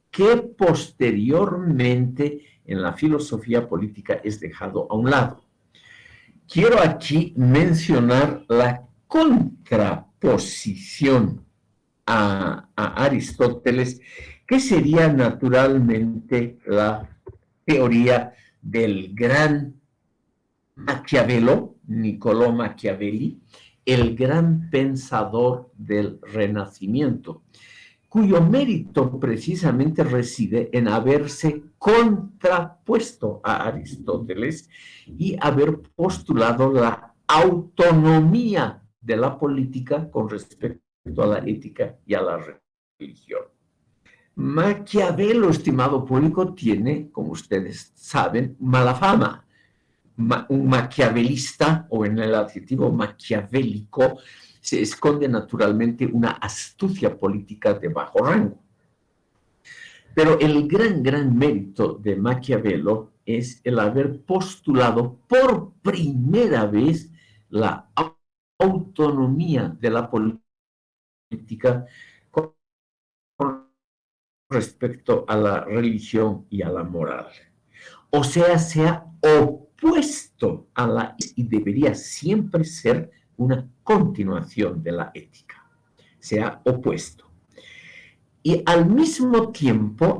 que posteriormente en la filosofía política es dejado a un lado. Quiero aquí mencionar la contraposición a Aristóteles, que sería naturalmente la teoría del gran Maquiavelo, Niccolò Machiavelli, el gran pensador del Renacimiento, cuyo mérito precisamente reside en haberse contrapuesto a Aristóteles y haber postulado la autonomía de la política con respecto a la ética y a la religión. Maquiavelo, estimado público, tiene, como ustedes saben, mala fama. Un maquiavelista, o en el adjetivo maquiavélico, se esconde naturalmente una astucia política de bajo rango. Pero el gran mérito de Maquiavelo es el haber postulado por primera vez la autonomía de la política con respecto a la religión y a la moral. O sea, se ha opuesto a la, y debería siempre ser una continuación de la ética. Se ha opuesto. Y al mismo tiempo,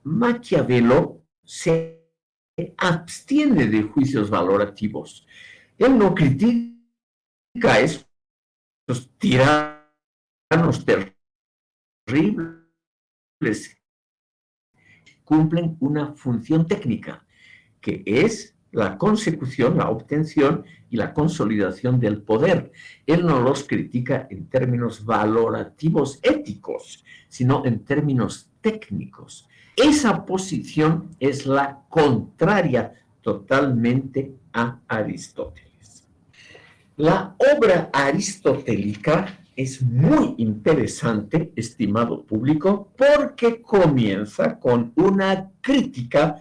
Maquiavelo se abstiene de juicios valorativos. Él no critica a esos tiranos terribles. Cumplen una función técnica, que es la consecución, la obtención y la consolidación del poder. Él no los critica en términos valorativos éticos, sino en términos técnicos. Esa posición es la contraria totalmente a Aristóteles. La obra aristotélica es muy interesante, estimado público, porque comienza con una crítica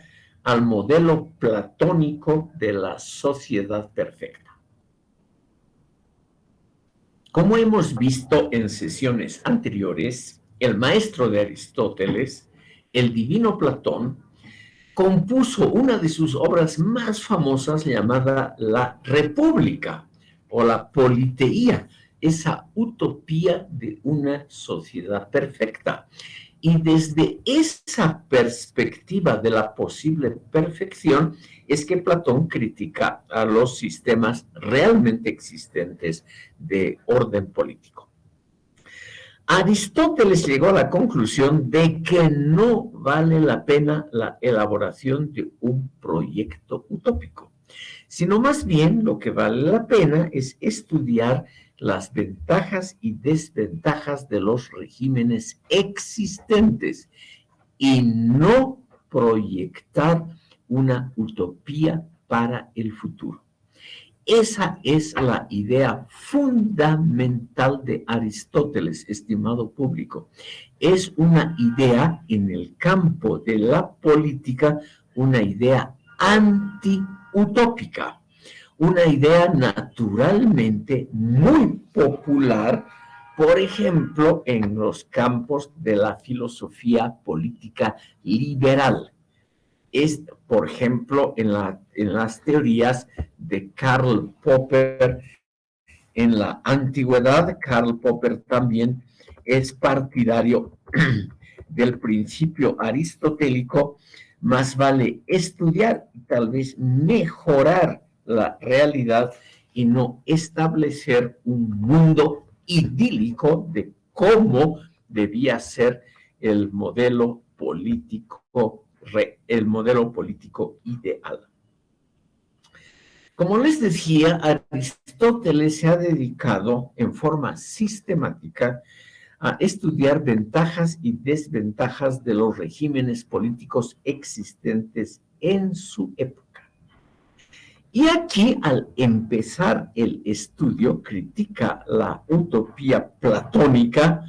al modelo platónico de la sociedad perfecta. Como hemos visto en sesiones anteriores, el maestro de Aristóteles, el divino Platón, compuso una de sus obras más famosas llamada La República o la Politeía, esa utopía de una sociedad perfecta. Y desde esa perspectiva de la posible perfección es que Platón critica a los sistemas realmente existentes de orden político. Aristóteles llegó a la conclusión de que no vale la pena la elaboración de un proyecto utópico, sino más bien lo que vale la pena es estudiar las ventajas y desventajas de los regímenes existentes y no proyectar una utopía para el futuro. Esa es la idea fundamental de Aristóteles, estimado público. Es una idea en el campo de la política, una idea anti-utópica, una idea naturalmente muy popular, por ejemplo, en los campos de la filosofía política liberal. Es, por ejemplo, en las teorías de Karl Popper en la antigüedad. Karl Popper también es partidario del principio aristotélico: más vale estudiar y tal vez mejorar la realidad y no establecer un mundo idílico de cómo debía ser el modelo político ideal. Como les decía, Aristóteles se ha dedicado en forma sistemática a estudiar ventajas y desventajas de los regímenes políticos existentes en su época. Y aquí, al empezar el estudio, critica la utopía platónica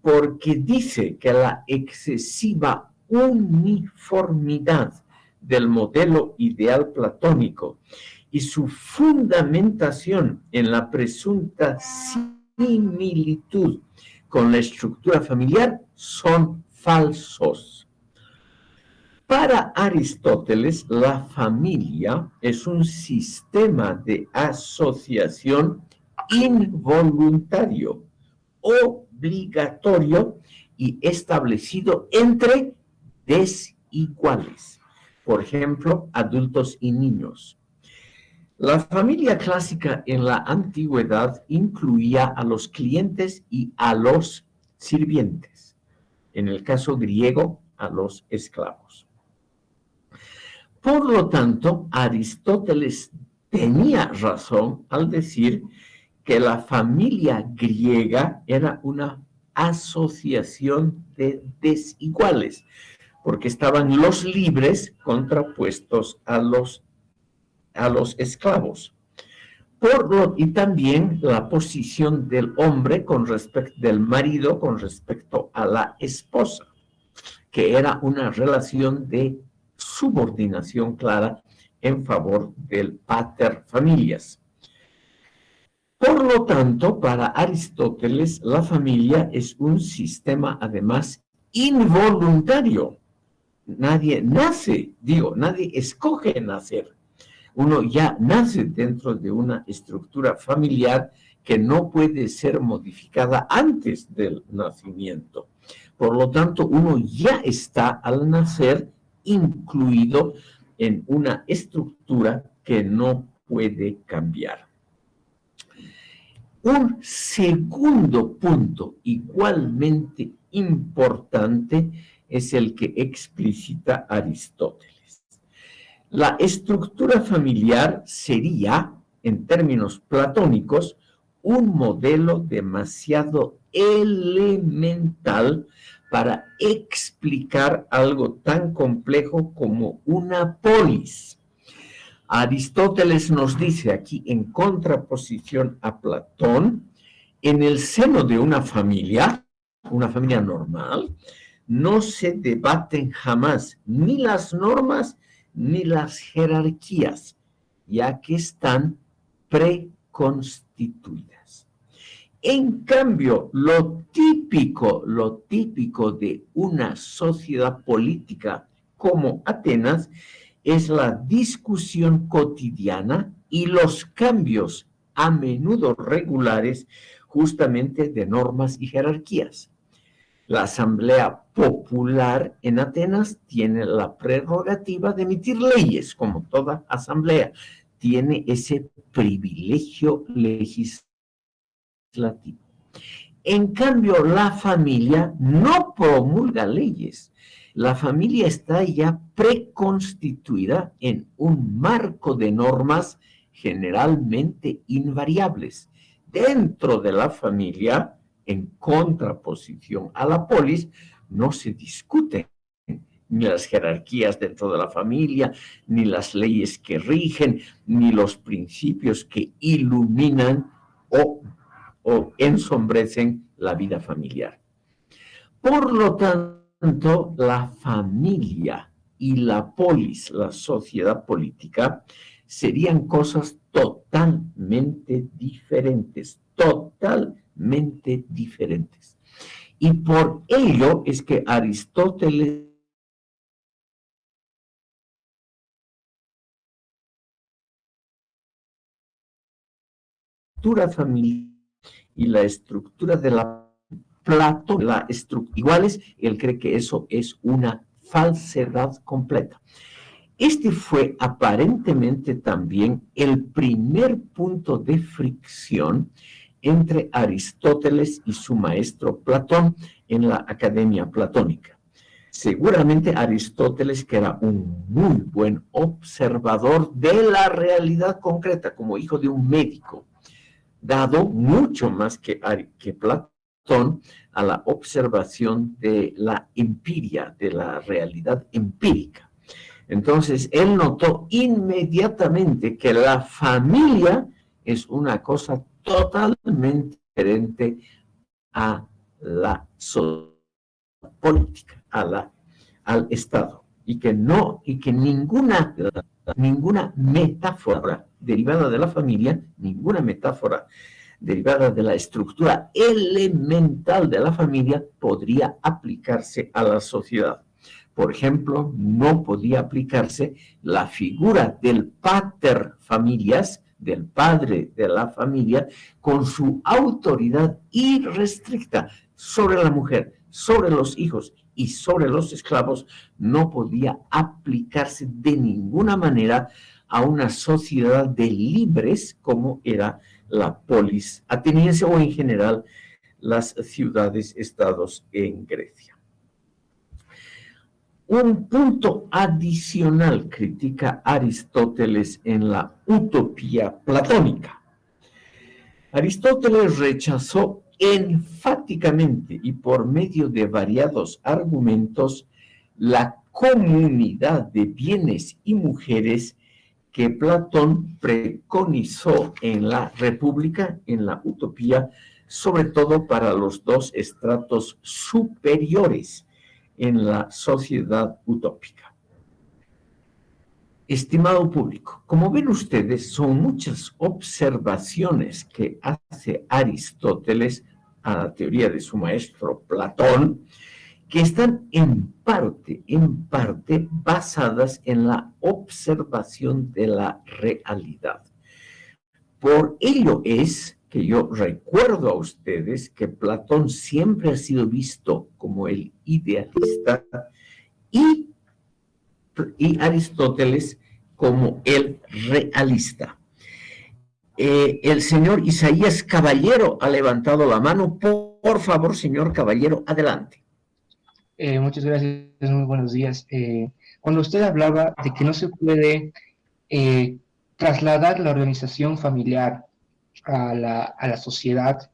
porque dice que la excesiva uniformidad del modelo ideal platónico y su fundamentación en la presunta similitud con la estructura familiar son falsos. Para Aristóteles, la familia es un sistema de asociación involuntario, obligatorio y establecido entre desiguales, por ejemplo, adultos y niños. La familia clásica en la antigüedad incluía a los clientes y a los sirvientes. En el caso griego, a los esclavos. Por lo tanto, Aristóteles tenía razón al decir que la familia griega era una asociación de desiguales, porque estaban los libres contrapuestos a los esclavos. Y también la posición del hombre del marido con respecto a la esposa, que era una relación de subordinación clara en favor del pater familias. Por lo tanto, para Aristóteles, la familia es un sistema además involuntario. Nadie escoge nacer. Uno ya nace dentro de una estructura familiar que no puede ser modificada antes del nacimiento. Por lo tanto, uno ya está al nacer incluido en una estructura que no puede cambiar. Un segundo punto igualmente importante es el que explicita Aristóteles. La estructura familiar sería, en términos platónicos, un modelo demasiado elemental para explicar algo tan complejo como una polis. Aristóteles nos dice aquí, en contraposición a Platón, en el seno de una familia normal, no se debaten jamás ni las normas ni las jerarquías, ya que están preconstituidas. En cambio, lo típico de una sociedad política como Atenas es la discusión cotidiana y los cambios a menudo regulares justamente de normas y jerarquías. La Asamblea Popular en Atenas tiene la prerrogativa de emitir leyes, como toda asamblea. Tiene ese privilegio legislativo. En cambio, la familia no promulga leyes. La familia está ya preconstituida en un marco de normas generalmente invariables. Dentro de la familia, en contraposición a la polis, no se discuten ni las jerarquías dentro de la familia, ni las leyes que rigen, ni los principios que iluminan o ensombrecen la vida familiar. Por lo tanto, la familia y la polis, la sociedad política, serían cosas totalmente diferentes, totalmente diferentes. Y por ello es que Aristóteles estructura familiar y la estructura de la Platón, iguales, él cree que eso es una falsedad completa. Este fue aparentemente también el primer punto de fricción entre Aristóteles y su maestro Platón en la Academia Platónica. Seguramente Aristóteles, que era un muy buen observador de la realidad concreta, como hijo de un médico, dado mucho más que Platón a la observación de la empiria, de la realidad empírica. Entonces, él notó inmediatamente que la familia es una cosa totalmente diferente a la sociedad política, al Estado, y que ninguna metáfora derivada de la familia, ninguna metáfora derivada de la estructura elemental de la familia podría aplicarse a la sociedad. Por ejemplo, no podía aplicarse la figura del pater familias, del padre de la familia, con su autoridad irrestricta sobre la mujer, sobre los hijos y sobre los esclavos, no podía aplicarse de ninguna manera a una sociedad de libres como era la polis ateniense o en general las ciudades-estados en Grecia. Un punto adicional critica Aristóteles en la utopía platónica. Aristóteles rechazó enfáticamente y por medio de variados argumentos la comunidad de bienes y mujeres que Platón preconizó en la República, en la utopía, sobre todo para los dos estratos superiores en la sociedad utópica. Estimado público, como ven ustedes, son muchas observaciones que hace Aristóteles a la teoría de su maestro Platón, que están en parte basadas en la observación de la realidad. Por ello es que yo recuerdo a ustedes que Platón siempre ha sido visto como el idealista y Aristóteles como el realista. El señor Isaías Caballero ha levantado la mano. Por favor, señor Caballero, adelante. Muchas gracias, muy buenos días. Cuando usted hablaba de que no se puede trasladar la organización familiar a la sociedad,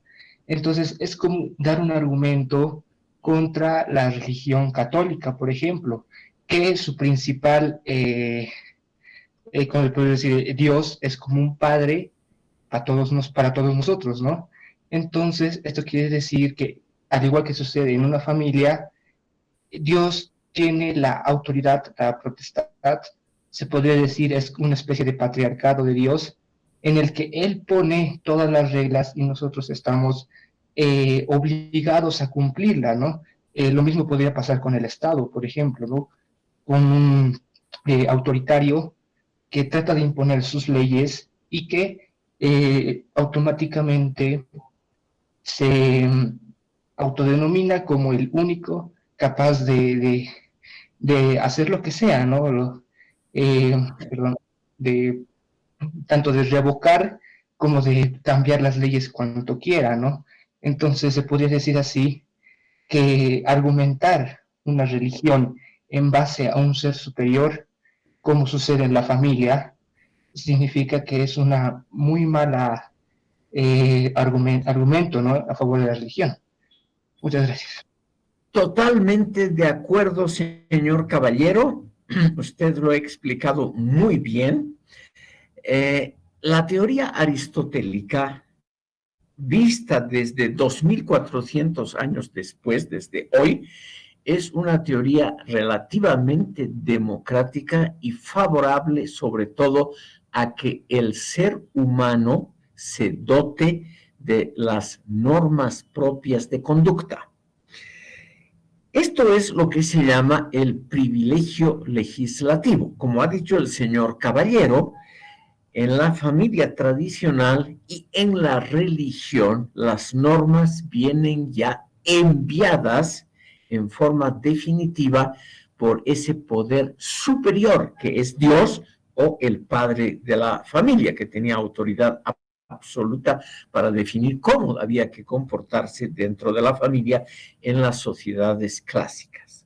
entonces es como dar un argumento contra la religión católica, por ejemplo, que su principal, como puedo decir, Dios es como un padre para todos nosotros, ¿no? Entonces, esto quiere decir que, al igual que sucede en una familia, Dios tiene la autoridad, la potestad, se podría decir, es una especie de patriarcado de Dios, en el que él pone todas las reglas y nosotros estamos obligados a cumplirla, ¿no? Lo mismo podría pasar con el Estado, por ejemplo, ¿no? Con un autoritario que trata de imponer sus leyes y que automáticamente se autodenomina como el único capaz de hacer lo que sea, ¿no? Eh, perdón, de tanto de revocar como de cambiar las leyes cuanto quiera, ¿no? Entonces se podría decir así que argumentar una religión en base a un ser superior, como sucede en la familia, significa que es una muy mala argumento, ¿no? A favor de la religión. Muchas gracias. Totalmente de acuerdo, señor Caballero. Usted lo ha explicado muy bien. La teoría aristotélica, vista desde 2400 años después, desde hoy, es una teoría relativamente democrática y favorable sobre todo a que el ser humano se dote de las normas propias de conducta. Esto es lo que se llama el privilegio legislativo. Como ha dicho el señor Caballero, en la familia tradicional y en la religión, las normas vienen ya enviadas en forma definitiva por ese poder superior que es Dios o el padre de la familia, que tenía autoridad absoluta para definir cómo había que comportarse dentro de la familia en las sociedades clásicas.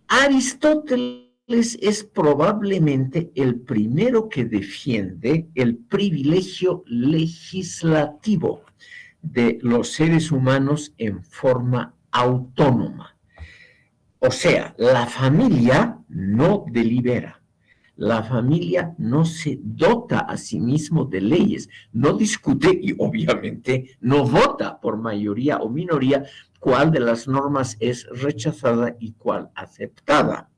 Aristóteles es probablemente el primero que defiende el privilegio legislativo de los seres humanos en forma autónoma. O sea, la familia no delibera. La familia no se dota a sí mismo de leyes, no discute y obviamente no vota por mayoría o minoría cuál de las normas es rechazada y cuál aceptada.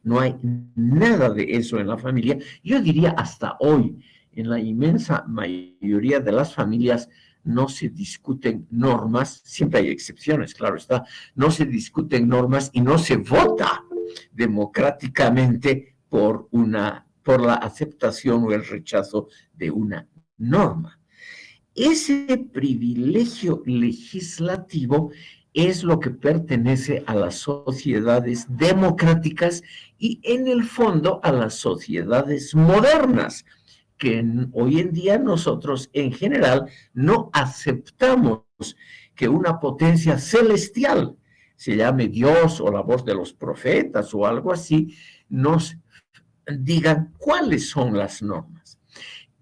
No hay nada de eso en la familia. Yo diría hasta hoy, en la inmensa mayoría de las familias no se discuten normas, siempre hay excepciones, claro está, no se discuten normas y no se vota democráticamente por la aceptación o el rechazo de una norma. Ese privilegio legislativo es lo que pertenece a las sociedades democráticas y en el fondo a las sociedades modernas, que hoy en día nosotros en general no aceptamos que una potencia celestial, se llame Dios o la voz de los profetas o algo así, nos digan cuáles son las normas.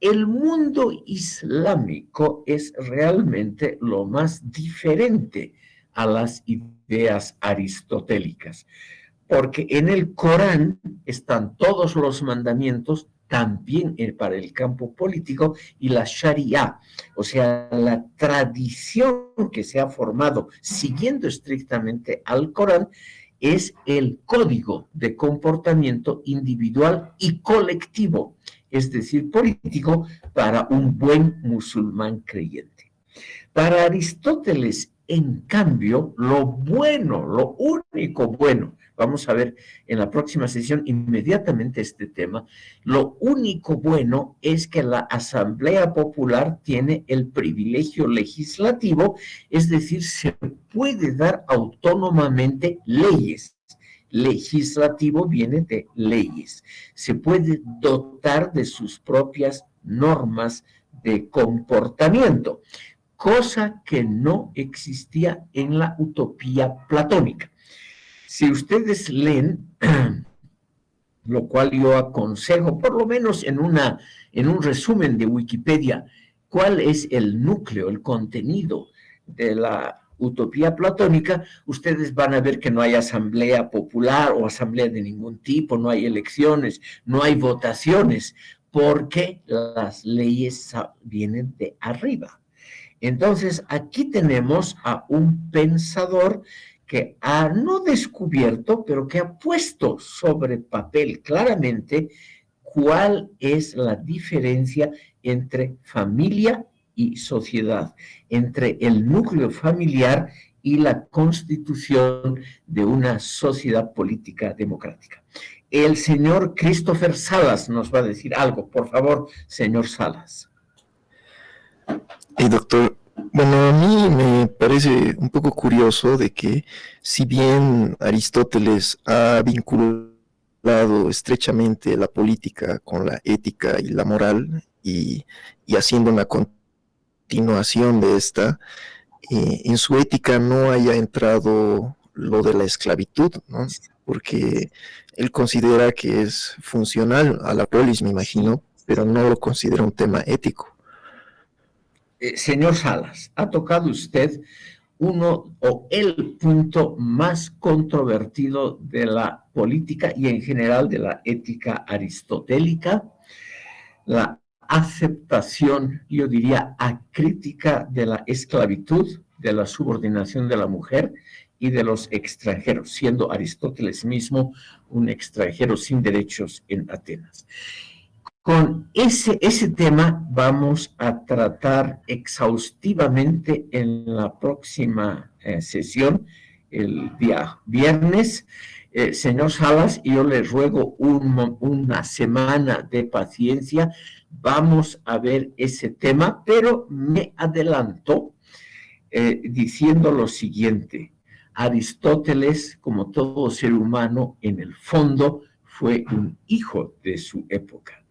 El mundo islámico es realmente lo más diferente a las ideas aristotélicas, porque en el Corán están todos los mandamientos, también para el campo político, y la Sharia, o sea, la tradición que se ha formado siguiendo estrictamente al Corán, es el código de comportamiento individual y colectivo, es decir, político, para un buen musulmán creyente. Para Aristóteles, en cambio, lo bueno, lo único bueno, vamos a ver en la próxima sesión inmediatamente este tema, lo único bueno es que la Asamblea Popular tiene el privilegio legislativo, es decir, se puede dar autónomamente leyes. Legislativo viene de leyes. Se puede dotar de sus propias normas de comportamiento, cosa que no existía en la utopía platónica. Si ustedes leen, lo cual yo aconsejo, por lo menos en un resumen de Wikipedia, cuál es el núcleo, el contenido de la utopía platónica, ustedes van a ver que no hay asamblea popular o asamblea de ningún tipo, no hay elecciones, no hay votaciones, porque las leyes vienen de arriba. Entonces, aquí tenemos a un pensador que ha no descubierto, pero que ha puesto sobre papel claramente cuál es la diferencia entre familia y sociedad, entre el núcleo familiar y la constitución de una sociedad política democrática. El señor Christopher Salas nos va a decir algo. Por favor, señor Salas. Doctor, bueno, a mí me parece un poco curioso de que si bien Aristóteles ha vinculado estrechamente la política con la ética y la moral y haciendo una continuación de esta, en su ética no haya entrado lo de la esclavitud, ¿no? Porque él considera que es funcional a la polis, me imagino, pero no lo considera un tema ético. Señor Salas, ha tocado usted uno o el punto más controvertido de la política y en general de la ética aristotélica, la aceptación, yo diría, acrítica de la esclavitud, de la subordinación de la mujer y de los extranjeros, siendo Aristóteles mismo un extranjero sin derechos en Atenas. Con ese tema vamos a tratar exhaustivamente en la próxima sesión, el día viernes. Señor Salas, yo le ruego una semana de paciencia. Vamos a ver ese tema, pero me adelanto diciendo lo siguiente. Aristóteles, como todo ser humano, en el fondo fue un hijo de su época.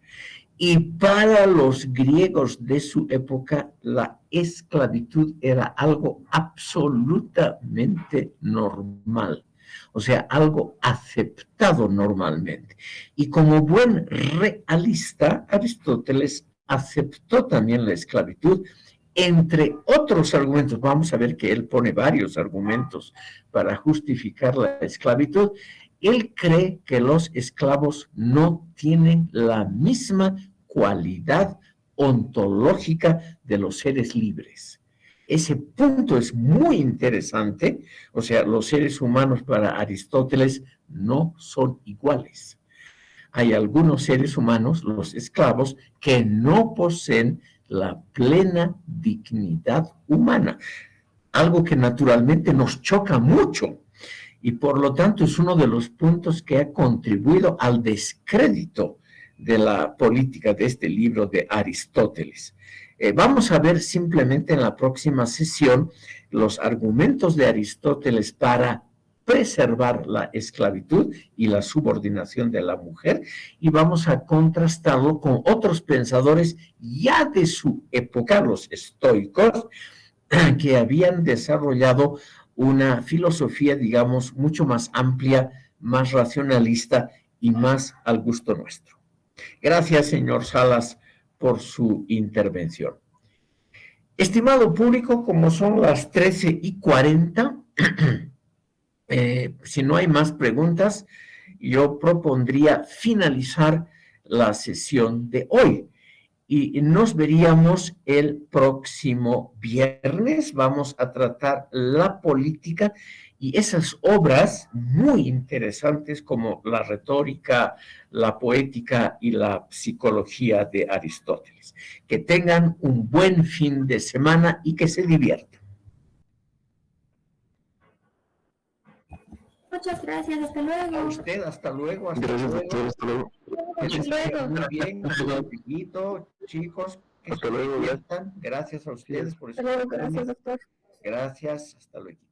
Y para los griegos de su época, la esclavitud era algo absolutamente normal, o sea, algo aceptado normalmente. Y como buen realista, Aristóteles aceptó también la esclavitud, entre otros argumentos. Vamos a ver que él pone varios argumentos para justificar la esclavitud. Él cree que los esclavos no tienen la misma cualidad ontológica de los seres libres. Ese punto es muy interesante. O sea, los seres humanos para Aristóteles no son iguales. Hay algunos seres humanos, los esclavos, que no poseen la plena dignidad humana, algo que naturalmente nos choca mucho. Y por lo tanto es uno de los puntos que ha contribuido al descrédito de la política de este libro de Aristóteles. Vamos a ver simplemente en la próxima sesión los argumentos de Aristóteles para preservar la esclavitud y la subordinación de la mujer, y vamos a contrastarlo con otros pensadores ya de su época, los estoicos, que habían desarrollado una filosofía, digamos, mucho más amplia, más racionalista y más al gusto nuestro. Gracias, señor Salas, por su intervención. Estimado público, como son las 13:40, si no hay más preguntas, yo propondría finalizar la sesión de hoy. Y nos veríamos el próximo viernes. Vamos a tratar la política y esas obras muy interesantes como la retórica, la poética y la psicología de Aristóteles. Que tengan un buen fin de semana y que se diviertan. Muchas gracias, hasta luego. A usted, hasta luego. Gracias, doctor, hasta luego. Muy bien, chicos. Que hasta luego. Gracias a ustedes por estar. Hasta luego, gracias, doctor. Gracias, hasta luego.